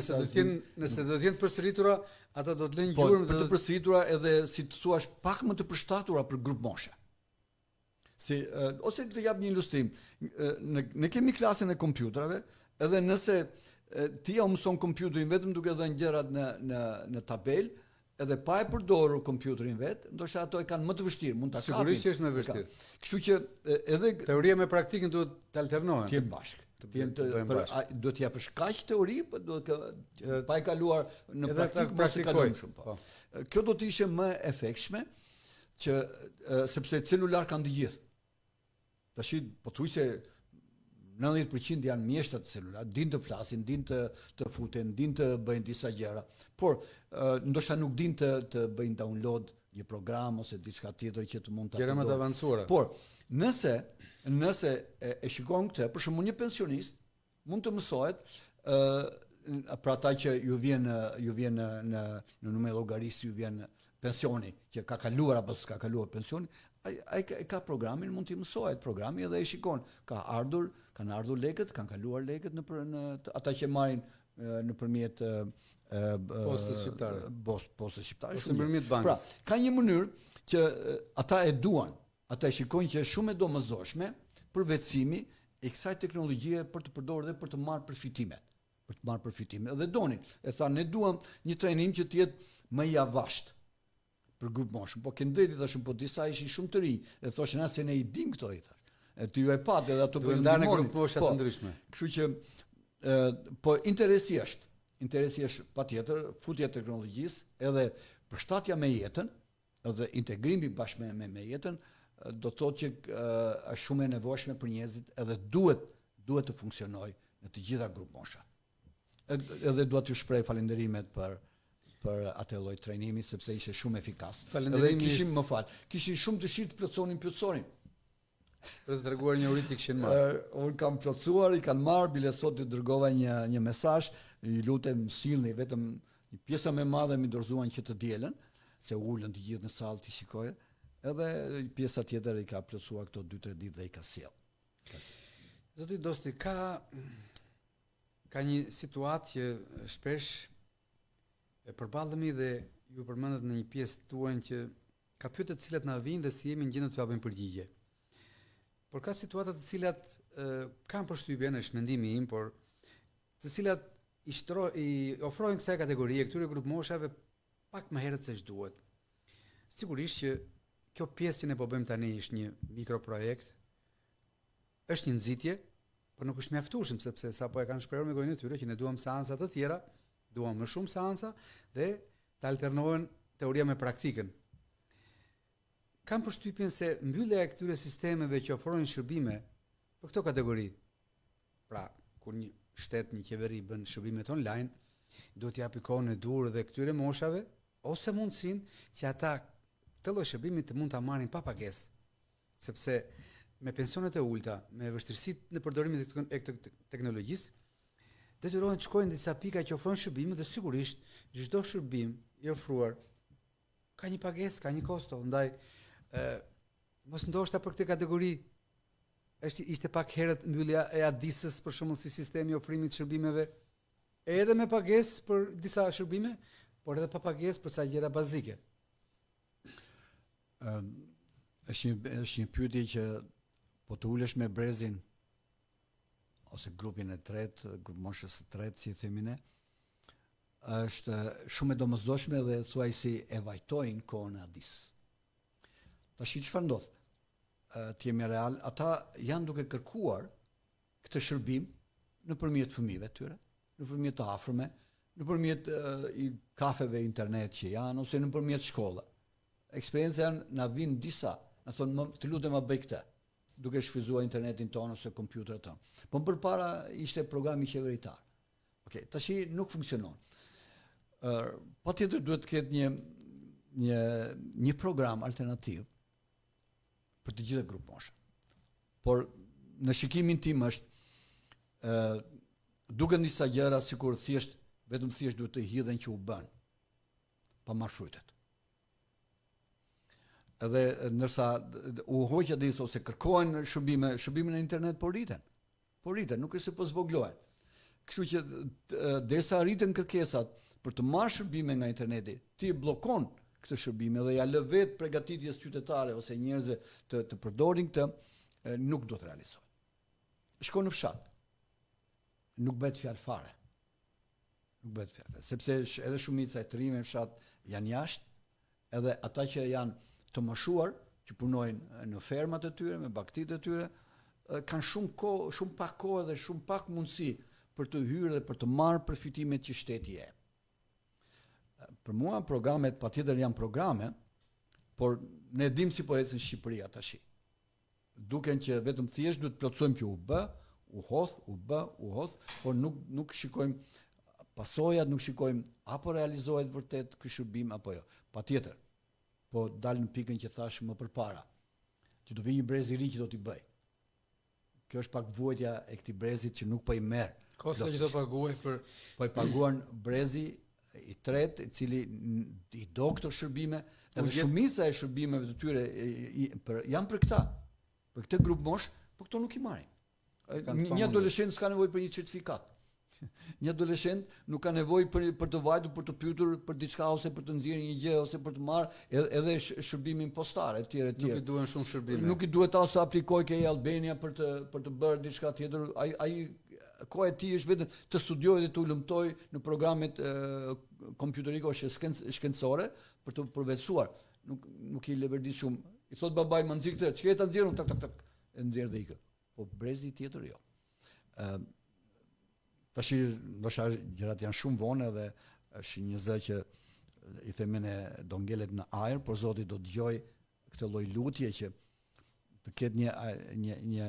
Speaker 1: Nëse do të jenë përsëritura, ata do të lënë
Speaker 2: po,
Speaker 1: gjurmë
Speaker 2: për të përsëritura edhe si të thuash pak më të përshtatura për grup moshe. Ose të jap një ilustrim, ne kemi klasën e kompjuterave, edhe nëse ti ja mëson kompjuterin vetëm duke dhënë gjërat në tabel, edhe pa e përdorur kompjuterin vet, ndoshta ato e kanë më të vështirë, mund ta kapin.
Speaker 1: Sigurisht që është më vështirë.
Speaker 2: Kështu që edhe
Speaker 1: teoria me praktikën duhet të alternohen.
Speaker 2: Të jenë bashkë. Do të japësh kaq teori, po duhet pa e kaluar në praktikë, mos e kalojmë shumë. Po. Kjo do të ishte më efektshme që sepse celular kanë të gjithë. Tash pothuajse 90% janë mjeshtat të celular, din të flasin, din të futen, din të bëjnë disa gjëra, por ndoshta nuk din të bëjnë download një program ose diçka tjetër që të mund ta
Speaker 1: gjëra më të avancuara.
Speaker 2: Por nëse e shikon këtë, për shembull një pensionist mund të mësohet për ata që ju vjen në numër llogarisë ju vjen pensioni, që ka kaluar apo s'ka kaluar pensioni, ai ka programin, mund t'i mësohet programi edhe e shikon, kanë ardhur lekët, kanë kaluar lekët në ata që marrin nëpërmjet
Speaker 1: postës shqiptare.
Speaker 2: Postës shqiptare.
Speaker 1: Ose nëpërmjet bankës.
Speaker 2: Pra, ka një mënyrë që ata e duan, ata e shikojnë që është shumë e domosdoshme përvetësimi i kësaj teknologjie për të përdorur dhe për të marrë përfitime. Dhe donin, e tha ne duam një trajnim që të jetë më i avashtë për grup moshën, po kanë drejtë thashën, po disa ishin shumë të rinj, e thoshin se ne i dim këto i thash. Ti ju e pat edhe ato
Speaker 1: bëjnë ndarë në grup mosha të ndryshme.
Speaker 2: Kështu që po interesi është patjetër futja e teknologjisë edhe përshtatja me jetën, edhe integrimi bashkë me jetën, do të thotë që është shumë e nevojshme për njerëzit edhe duhet të funksionojë në të gjitha grup moshat. Edhe dua t'ju shpreh falënderimet për atë lloj trajnimi sepse ishte shumë efikas. Edhe kishin shumë dëshirë të plotësonin. Për të treguar njohuritë që kishin marrë. Unë kam plotësuar, i kanë marrë, bile sot të dërgova një mesazh, ju lutem sillni vetëm një pjesë më e madhe më dorëzuan që të dielën, se ulën të gjithë në sallë të shikojë, edhe pjesa tjetër i ka plotësuar këto 2-3 ditë dhe i ka sjell.
Speaker 1: Zoti Dosti, ka një situatë që shpesh e përballemi dhe ju përmendet në një pjesë tuaj që ka pyetje të cilat na vijnë dhe si jemi në gjendje të japim përgjigje. Por ka situata të cilat kanë përshtypjen, është mendimi im, por të cilat i ofrojnë kësaj kategorie këtyre grup moshave pak më herët se ç'duhet. Sigurisht që kjo pjesë që ne po bëjmë tani është një mikroprojekt, është një nxitje, por nuk është mjaftueshëm sepse sapo e kanë shprehur me gojën e tyre që ne duam seanca të tjera, duam më shumë seanca dhe të alternohen teoria me praktikën. Kam përshtypjen se mbyllja e këtyre sistemeve që ofrojnë shërbime për këto kategori, pra kur një shtet, një qeveri bën shërbimet online, duhet t'i japi kohën e dur dhe këtyre moshave ose mundësinë që ata të lloj shërbimi të mund ta marrin pa pagesë, sepse me pensionet e ulta, me vështirësitë në përdorimin e teknologjisë, detyrohen të shkojnë në disa pika që ofrojnë shërbime dhe sigurisht çdo shërbim i ofruar ka një pagesë, ka një kosto, ndaj mos ndoshta për këtë kategori ishte pak herët mbyllja e Adisës për shembull si sistemi i ofrimit të shërbimeve, edhe me pagesë për disa shërbime, por edhe pa pagesë për sa gjëra bazike.
Speaker 2: Është një pyetje që po të ulesh me brezin ose grupin e tretë, grup moshës së tretë, si themi ne, është shumë e domosdoshme dhe thuajsi e vajtojnë kohën e Adisë. Tash çfarë ndodh? Të jemi real, ata janë duke kërkuar këtë shërbim nëpërmjet fëmijëve tyre, nëpërmjet të afërme, nëpërmjet i kafeve internet që janë ose nëpërmjet shkolla. Eksperjenca janë na vijnë disa, na thonë të lutem ma bëj këtë, duke shfryzuar internetin tonë ose kompjuterin tonë. Po përpara ishte programi qeveritar. Okej, tash nuk funksionon. Patjetër duhet të ketë një program alternativ për të gjithë grup mosha. Por në shikimin tim është duken disa gjëra sikur vetëm thjesht duhet të hidhen që u bën pa marrë frytet. Edhe ndërsa u hoqja disë ose kërkohen shërbimin në internet, po rriten, nuk është se po zvoglohen. Kështu që derisa rriten kërkesat për të marrë shërbime nga interneti, ti bllokon këtë shërbime dhe ja lë vetë përgatitjes qytetare ose njerëzve të përdorin këtë, nuk do të realizohet. Shko në fshat, nuk bëhet fjalë fare. Sepse edhe shumica e të rinjve në fshat janë jashtë, edhe ata që janë të moshuar, që punojnë në fermat e tyre, me bagtitë e tyre, kanë shumë pak kohë dhe shumë pak mundësi për të hyrë dhe për të marrë përfitimet që shteti jep. Për mua programet patjetër janë programe, por ne dim si po ecën Shqipëria tash. Duken që vetëm thjesht duhet të plotësojmë që u hodh, por nuk shikojmë pasojat, nuk shikojmë apo realizohet vërtet ky shërbim apo jo. Patjetër. Po dal në pikën që thash më përpara. Që do vijë një brez i ri që do t'i bëj. Kjo është pak vuajtja e këtij brezit që nuk po i merr.
Speaker 1: Kosto që do paguaj për
Speaker 2: po i paguan brezi i tretë, i cili i do këto shërbime, edhe shumica e shërbimeve të tyre janë për këta, për këtë grup mosh, por këto nuk i marrin. Një adoleshent s'ka nevojë për një certifikat. Një adoleshent nuk ka nevojë për të vajtur, për të pyetur për diçka ose për të nxjerrë një gjë ose për të marrë edhe shërbimin postar etj.
Speaker 1: Nuk i duhen shumë shërbime.
Speaker 2: Nuk i duhet as të aplikojë ke Albania për të bërë diçka tjetër. Ai koha e tij është vetëm të studiojë dhe të ulëmtojë në programet kompjuterike ose shkencore për të përvetësuar. Nuk i leverdis shumë. I thot babai më nxjerr këtë, çka e ta nxjerrun tak e nxjerr dhe ikë. Po brezi tjetër jo. Tash ndoshta gjërat janë shumë vonë dhe është një zë që i themin e do ngelet në ajër, por Zoti do dëgjoj këtë lloj lutje që të ketë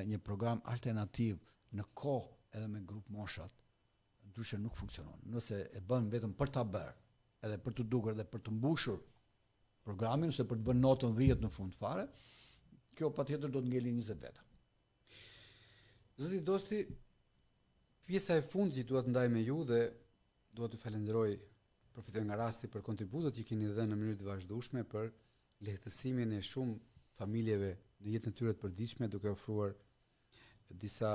Speaker 2: një program alternativ në kohë edhe me grup moshat, ndryshe nuk funksionon. Nëse e bën vetëm për ta bërë, edhe për të dukur dhe për të mbushur programin, ose për të bërë notën 10 në fund fare, kjo patjetër do të ngeli 20 veta.
Speaker 1: Zoti Dosti, pjesa e fundit që dua të ndaj me ju dhe dua t'ju falenderoj, përfitoj nga rasti për kontributet që keni dhënë në mënyrë të vazhdueshme për lehtësimin e shumë familjeve në jetën e tyre të përditshme, duke ofruar disa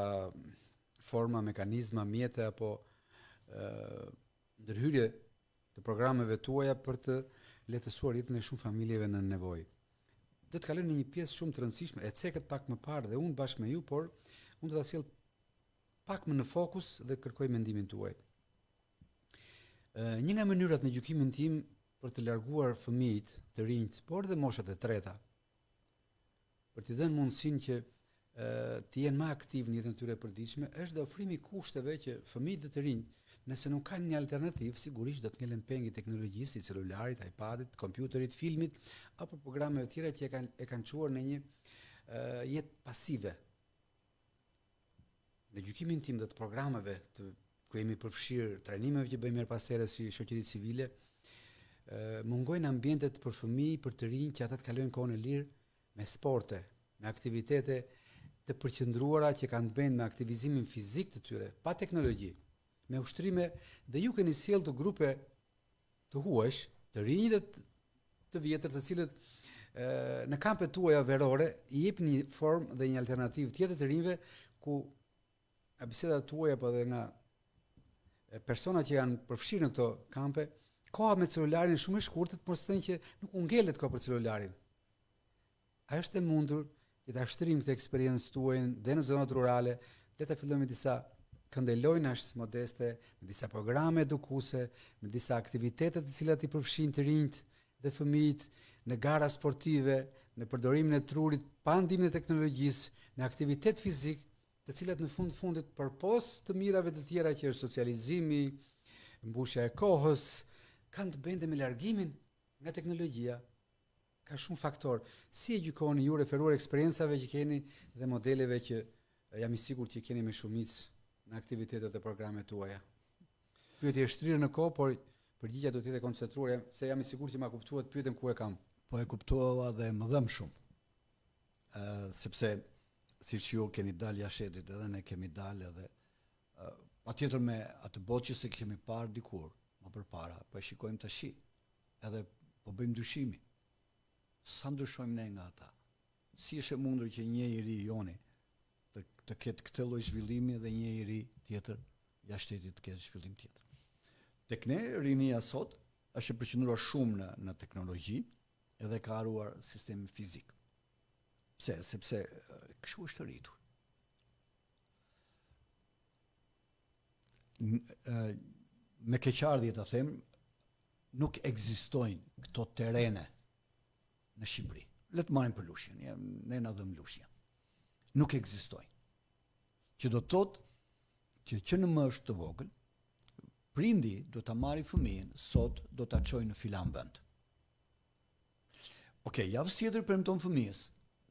Speaker 1: forma, mekanizma, mjete apo ndërhyrje të programeve tuaja për të lehtësuar jetën e shumë familjeve në nevojë. Do të kalojmë në një pjesë shumë të rëndësishme, e cekët pak më parë dhe unë bashkë me ju, por unë do ta sjell pak më në fokus dhe kërkoj mendimin tuaj. Një nga mënyrat në gjykimin tim për të larguar fëmijët të rinjt, por dhe moshat e treta, për t'i dhënë mundësinë që të jenë më aktiv në jetën e tyre e përditshme, është ofrimi kushteve që fëmijët të rinj, nëse nuk kanë një alternativë, sigurisht do të ngelen pengë teknologjisë, si celularit, iPadit, kompjuterit, filmit apo programeve të tjera që e kanë çuar në një jetë pasive. Në gjykimin tim dhe të programeve ku jemi përfshirë, trajnimeve që bëjmë herpashere si shoqëri civile, mungojnë ambientet për fëmijë, për të rinj që ata të kalojnë kohën e lirë me sporte, me aktivitete të përqendruara që kanë të bëjnë me aktivizimin fizik të tyre, pa teknologji, me ushtrime, dhe ju keni sjellë të grupe të huaj, të rinj dhe të vjetër, të cilët në kampet tuaja verore I jep një formë dhe një alternativë tjetër të rinjve ku nga bisedat tuaja po edhe nga persona që janë përfshirë në këto kampe, koha me celularin shumë e shkurtër, por s'thënë që nuk u ngelet kohë për celularin. A është e mundur që ta shtrim këtë eksperiencë tuaj dhe në zonat rurale, le ta fillojmë me disa kënde lojnash modeste, me disa programe edukuese, me disa aktivitete të cilat I përfshin të rinjt dhe fëmijët në gara sportive, në përdorimin e trurit pa ndikimin e teknologjisë, në aktivitet fizik, të cilat në fundit përpos të mirave të tjera që është socializimi, mbushja e kohës, kanë të bëjnë me largimin nga teknologjia. Ka shumë faktor. Si e gjykoni ju referuar eksperiencave që keni dhe modeleve që jam I sigurt që keni me shumicë në aktivitetet dhe programet tuaja? Pyetje e shtrirë në kohë, por përgjigjja do të jetë e koncentruar, se jam I sigurt që ma kuptuat pyetjen ku e kam.
Speaker 2: Po e kuptova dhe më dhëm shumë. Sepse siç ju keni dalë jashtetit edhe ne kemi dalë edhe patjetër me atë botë që se kemi parë dikur, më përpara, po e shikojmë tash. Edhe po bëjmë ndryshimi. Sa ndryshojmë ne nga ata? Si është e mundur që një I ri joni të ketë këtë lloj zhvillimi dhe një I ri tjetër jashtetit të ketë zhvillim tjetër. Tek ne rinia sot është e përqendruar shumë në teknologji edhe ka haruar sistemin fizik. Pse? Sepse kështu është rritur. Me keqardhje ta them, nuk ekzistojnë këto terrene në Shqipëri. Le të marrim për Lushnjën, ne na dhëm Lushnjën. Nuk ekzistojnë. Që do të thotë që në moshë të vogël, prindi do ta marrë fëmijën, sot do ta çojë në filan vend. Okej, javës tjetër premton fëmijës,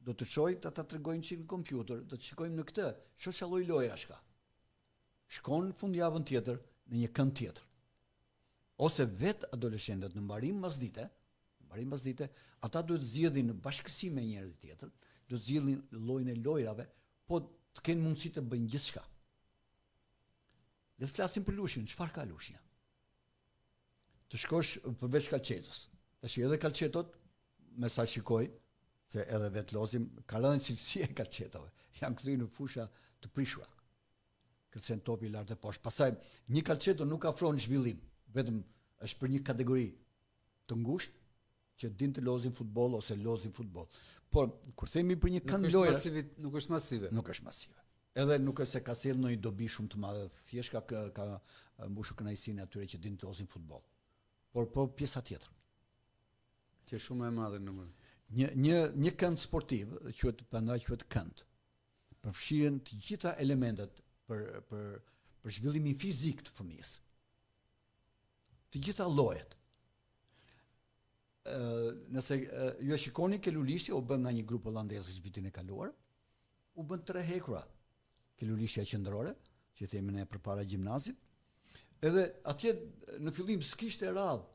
Speaker 2: do të çojë ta tregojnë çik në kompjuter, do të shikojmë në këtë, çfarë lloj lojrash ka. Shkon fundjavën tjetër në një kënd tjetër. Ose vet adoleshentët në mbarim mbasdite, ata duhet zgjedhin në bashkësi me njerëz tjetër, do të zgjidhin llojin e lojrave, po të kenë mundësi të bëjnë gjithçka. Le të flasim për Lushnjën, çfarë ka Lushnja? Të shkosh përveç kalçetës. Tash edhe kalçetot, me sa shikoj, se edhe vet lozim, ka rënë cilësi e kalçetave. Janë kthyer në fusha të prishura. Kërcen topi lart e poshtë. Pastaj një kalçeto nuk afron zhvillim, vetëm është për një kategori të ngushtë që din të lozin futboll ose lozin futboll. Por kur themi për një kënd lojë,
Speaker 1: nuk është masive.
Speaker 2: Nuk është masive. Edhe nuk është se ka sjell ndonjë dobi shumë të madhe, thjesht ka mbushur kënaqësinë atyre që din të lozin futboll. Por po pjesa tjetër.
Speaker 1: Që është shumë e madhe në numër.
Speaker 2: Një kënd sportiv, quhet kënd. Përfshihen të gjitha elementet për zhvillimin fizik të fëmijës. Të gjitha llojet. Nëse ju e shikoni ke Lulishja u bën nga një grup holandezësh vitin e kaluar, u bën 3 hekura ke Lulishja qendrore, që themi ne përpara gjimnazit. Edhe atje në fillim s'kishte radhë.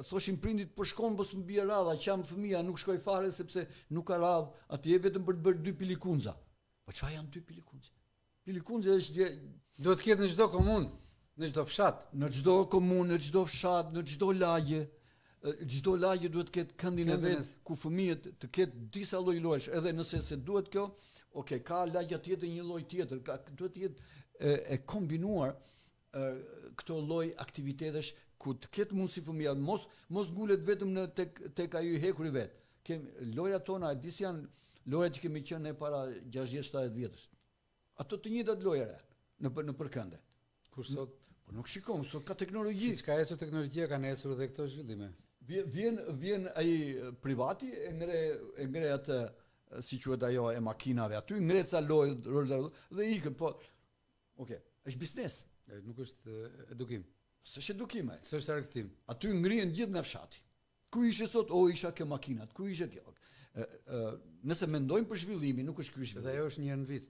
Speaker 2: Thoshin prindit po shkon po s'mbie radha, qam fëmia nuk shkoj fare sepse nuk ka radhë, atje vetëm për të bërë 2 pilikunza. Po çfarë janë 2 pilikunza? Pilikunza është
Speaker 1: duhet të ketë në çdo komunë, në çdo fshat,
Speaker 2: në çdo komunë, në çdo fshat, në çdo lagje. Çdo lagje duhet të ketë këndin e vet ku fëmijët të ketë disa lloj lojësh, edhe nëse se duhet kjo, okay, ka lagja tjetër një lloj tjetër, duhet të jetë e kombinuar këto lloj aktivitetesh ku të ketë mundësi fëmia mos ngulet vetëm në tek ai hekuri vet. Kemi lojrat tona, disi janë lojrat që kemi qenë ne para 60-70 vjetësh. Ato të njëjtat lojra në përkënde.
Speaker 1: Kur sot
Speaker 2: po nuk shikon, sot ka teknologji.
Speaker 1: Siç ka ecur teknologjia, kanë ecur edhe këto zhvillime.
Speaker 2: Vjen ai privati e ngre atë si quhet ajo e makinave aty, ngre ca lojë dhe ikën, po okay, është biznes.
Speaker 1: Nuk është edukim.
Speaker 2: S'është edukim ai.
Speaker 1: S'është argëtim.
Speaker 2: Aty ngrihen gjithë nga fshati. Ku ishe sot? Isha ke makinat. Ku ishe kjo? Nëse mendojmë për zhvillimin, nuk është ky zhvillim.
Speaker 1: Dhe ajo është një në vit.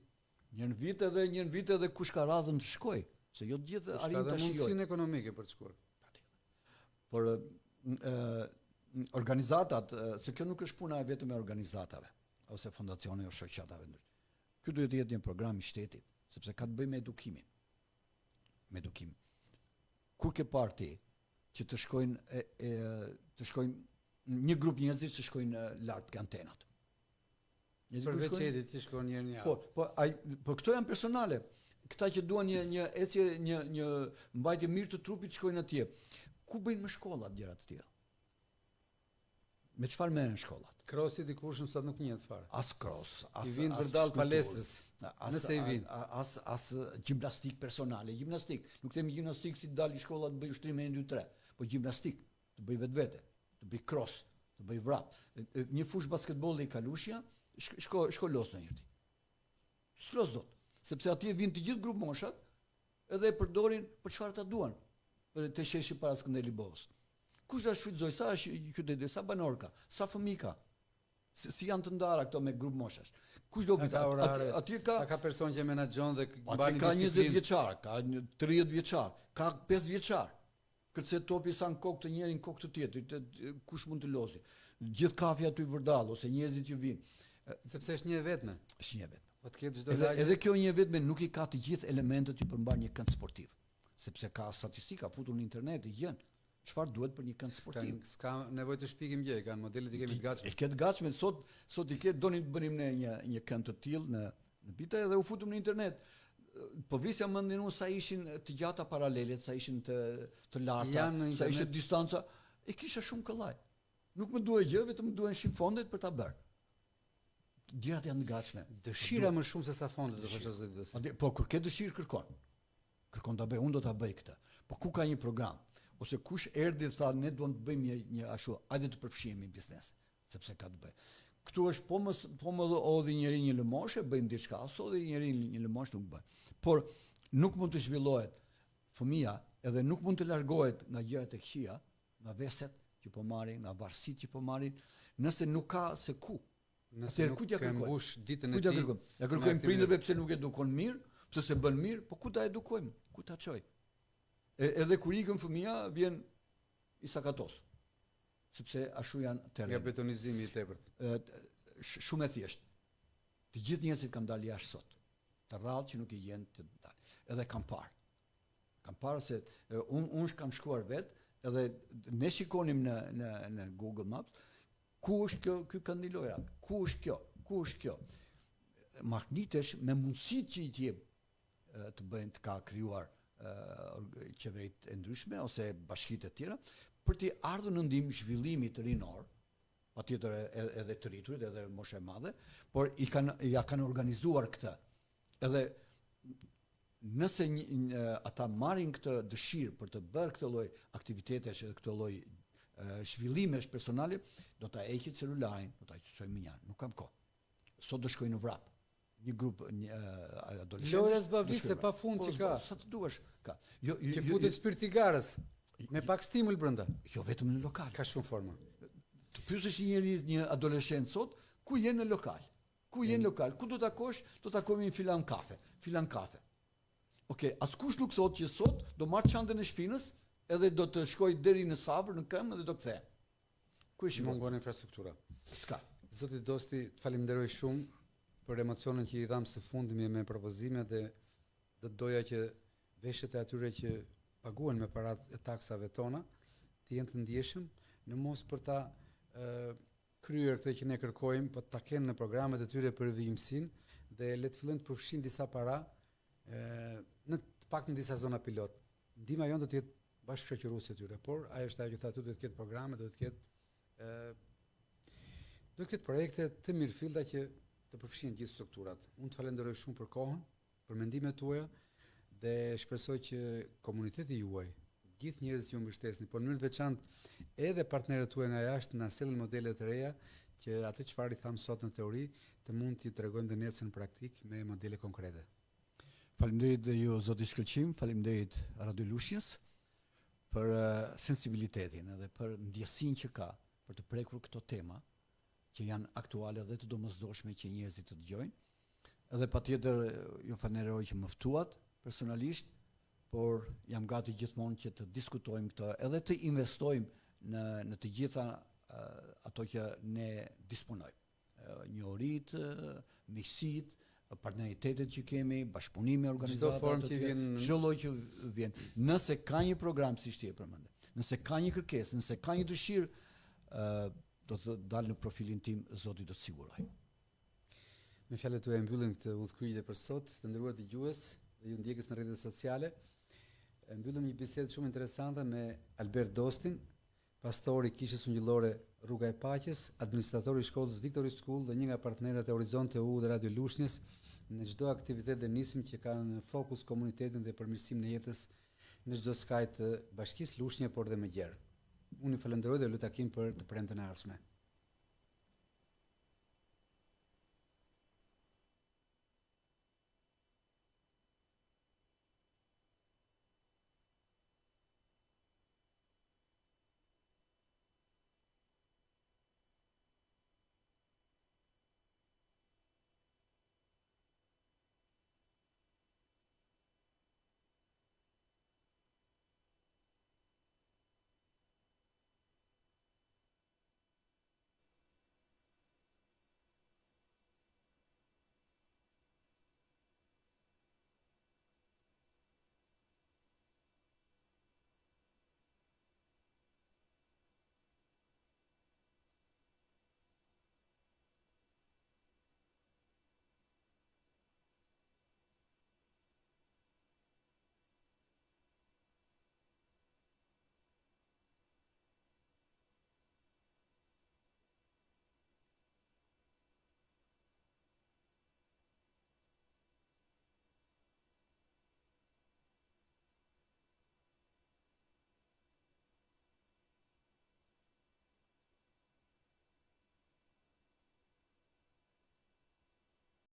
Speaker 2: Një në vit edhe kush ka radhën të shkojë, se jo të gjithë arrin ta shijojnë.
Speaker 1: Ka mundësinë ekonomike për të shkuar.
Speaker 2: Por organizatat, se kjo nuk është puna vetëm e organizatave ose fondacione ose shoqatave ndryshme. Ky duhet të jetë një program i shtetit, sepse ka të bëjë me edukimin. Me edukim. Kur ke parti që të shkojnë një grup njerëzish që shkojnë lart ke antenat.
Speaker 1: Përveç Edit që shkon një javë.
Speaker 2: Po këto janë personale. Këta që duan një ecje, një mbajtje mirë të trupit shkojnë atje. Ku bëjnë me shkollat gjëra të tilla? Me çfarë merren shkollat?
Speaker 1: Crossi dikush sot nuk njihet fare.
Speaker 2: As cross,
Speaker 1: I vinë përdallë palestrës. Nëse i vinë.
Speaker 2: As gjimnastik personale, gjimnastik. Nuk themi gjimnastik si dalë i shkolla të bëj ushtrime 1 2 3, po gjimnastik, të bëj vetvete, të bëj cross, të bëj vrap. Një fush basketbolli i Kalushja, shko los në njërti. S'los dot, sepse atje vinë të gjithë grup moshat edhe e përdorin për çfarë ta duan. Për të sheshi para Skënderli Bovës. Kush ta shfrytëzoj, sa është qyteti, sa banor ka, sa fëmijë ka. Si janë të ndara këto me grup moshash. Kush do vita? Atje
Speaker 1: ka person që menaxhon dhe
Speaker 2: mbani ka 20 vjeçar, ka 30 vjeçar, ka 5 vjeçar. Kërcet topi sa në kokë të njërin, kokë të tjetrit, kush mund të lozi. Gjithë kafi aty vërdall ose njerëzit që vinë.
Speaker 1: Sepse është një vetme.
Speaker 2: Është një vetme.
Speaker 1: Po të ketë çdo lagje.
Speaker 2: Edhe kjo një vetme nuk i ka të gjithë elementet që përmban një kënd sportiv. Sepse ka statistika futur në internet i gjën. Çfarë duhet për një kënd sportiv?
Speaker 1: S'ka nevojë të shpikim gjë, kanë modelet i kemi të gatshme.
Speaker 2: I ketë gatshme sot i ketë donin të bënim ne një kënd të tillë në bita edhe u futëm në internet. Po visja mendin unë sa ishin të gjata paralelet, sa ishin të larta, sa ishin distanca, e kisha shumë kollaj. Nuk më duhet gjë, vetëm më duhen shim fondet për ta bërë. Gjërat janë të gatshme.
Speaker 1: Dëshira më shumë se sa fondet do thosh asoj.
Speaker 2: Po kur ke dëshirë kërkon. Kërkon ta bëj, unë do ta bëj këtë. Po ku ka një program? Ose kush erdhi tha ne duam të bëjmë një ashtu, hajde të përfshihemi në biznes, sepse ka të bëj. Këtu është po më odhi njëri një lëmoshe, bëjmë diçka, ose odhi njëri një lëmosh nuk bën. Por nuk mund të zhvillohet fëmia, edhe nuk mund të largohet nga gjërat e këqija, nga veset që po marrin, nga varësitë që po marrin, nëse nuk ka se ku.
Speaker 1: Nëse nuk ka mbush ditën e tij.
Speaker 2: Ja kërkojmë prindërve pse nuk edukon mirë, pse se bën mirë, po ku ta edukojmë? Ku ta çoj? Edhe kur ikën fëmia vjen i sakatos. Sepse ashtu janë terrenet.
Speaker 1: Nga betonizimi i tepërt.
Speaker 2: Shumë e thjeshtë. Të gjithë njerëzit kanë dalë jashtë sot. Të rrallë që nuk i gjen të dalë. Edhe kam parë. Kam parë se unë kam shkuar vetë, edhe ne shikonim në Google Maps, ku është ky kandilojra? Ku është kjo? Ku është kjo? Magnitesh me mundësitë që i jep të bëjnë të ka krijuar qeverit e ndryshme ose bashkitë e tjera për të ardhur në ndihmë zhvillimit të rinor, patjetër edhe të rriturit, edhe moshe e madhe, por ja kanë organizuar këtë. Edhe nëse ata marrin këtë dëshirë për të bërë këtë lloj aktivitetesh edhe këtë lloj zhvillimesh personale, do ta heqin celularin, do ta çojnë minjar, nuk kam kohë. Sot do shkoj në vrap. Një grup adoleshentë.
Speaker 1: Lojra zbavice pa fund që ka.
Speaker 2: Sa të duash ka.
Speaker 1: Që futet shpirtigarës me pak stimul brenda.
Speaker 2: Jo vetëm në lokal.
Speaker 1: Ka shumë forma.
Speaker 2: Të pyesësh një adoleshent sot, ku je në lokal? Ku je në lokal? Ku do takosh? Do takohemi në filan kafe. Okej, askush nuk thot që sot do marr çantën e shpinës edhe do të shkoj deri në Savër në këmbë dhe do kthehem. Ku është
Speaker 1: mungon infrastruktura?
Speaker 2: S'ka.
Speaker 1: Zoti Dosti, të falenderoj shumë për emocionin që i dham së fundmi me propozime dhe do doja që veshët e atyre që paguhen me parat e taksave tona të jenë të ndjeshëm, në mos për ta kryer këtë që ne kërkojmë, po ta kenë në programet e tyre për vijimsinë dhe le të fillojnë të përfshin disa para në të paktën në disa zona pilot. Ndihma jonë do të jetë bashkëshoqëruese e tyre, por ajo është ajo që thotë do të ketë programe, do të ketë projekte të mirëfillta që të përfshin gjithë strukturat. Unë të falenderoj shumë për kohën, për mendimet tuaja dhe shpresoj që komuniteti juaj, gjithë njerëzit që ju mbështesni, por në mënyrë të veçantë edhe partnerët tuaj nga jashtë na sjellin modele të reja që atë çfarë i tham sot në teori të mund t'i tregojmë dhe nesër në praktik me modele konkrete.
Speaker 2: Faleminderit dhe ju zoti Shkëlqim, faleminderit Radio Lushnjës për sensibilitetin edhe për ndjesinë që ka për të prekur këto tema që janë aktuale dhe të domosdoshme që njerëzit të dëgjojnë. Edhe patjetër ju falenderoj që më ftuat personalisht, por jam gati gjithmonë që të diskutojmë këtë edhe të investojmë në të gjitha ato që ne disponojmë. Njohuritë, miqësitë, partneritetet që kemi, bashkëpunime, organizata, çdo lloj që vjen. Nëse ka një program siç ti e përmendë, nëse ka një kërkesë, nëse ka një dëshirë do të dalë në profilin tim, Zoti do të siguroj.
Speaker 1: Me fjalët tuaja mbyllim këtë udhëkryqje për sot, të nderuar dëgjues dhe ju ndjekës në rrjetet sociale. Mbyllim një bisedë shumë interesante me Albert Dostin, pastori i Kishës Ungjillore Rruga e Paqes, administratori i shkollës Victory School dhe një nga partnerët e Horizonte U dhe Radio Lushnjës në çdo aktivitet dhe nisim që kanë në fokus komunitetin dhe përmirësimin e jetës në çdo skaj të Bashkisë Lushnjë, por dhe më gjerë. Unë ju falenderoj dhe ju takim për të premten e ardhshme.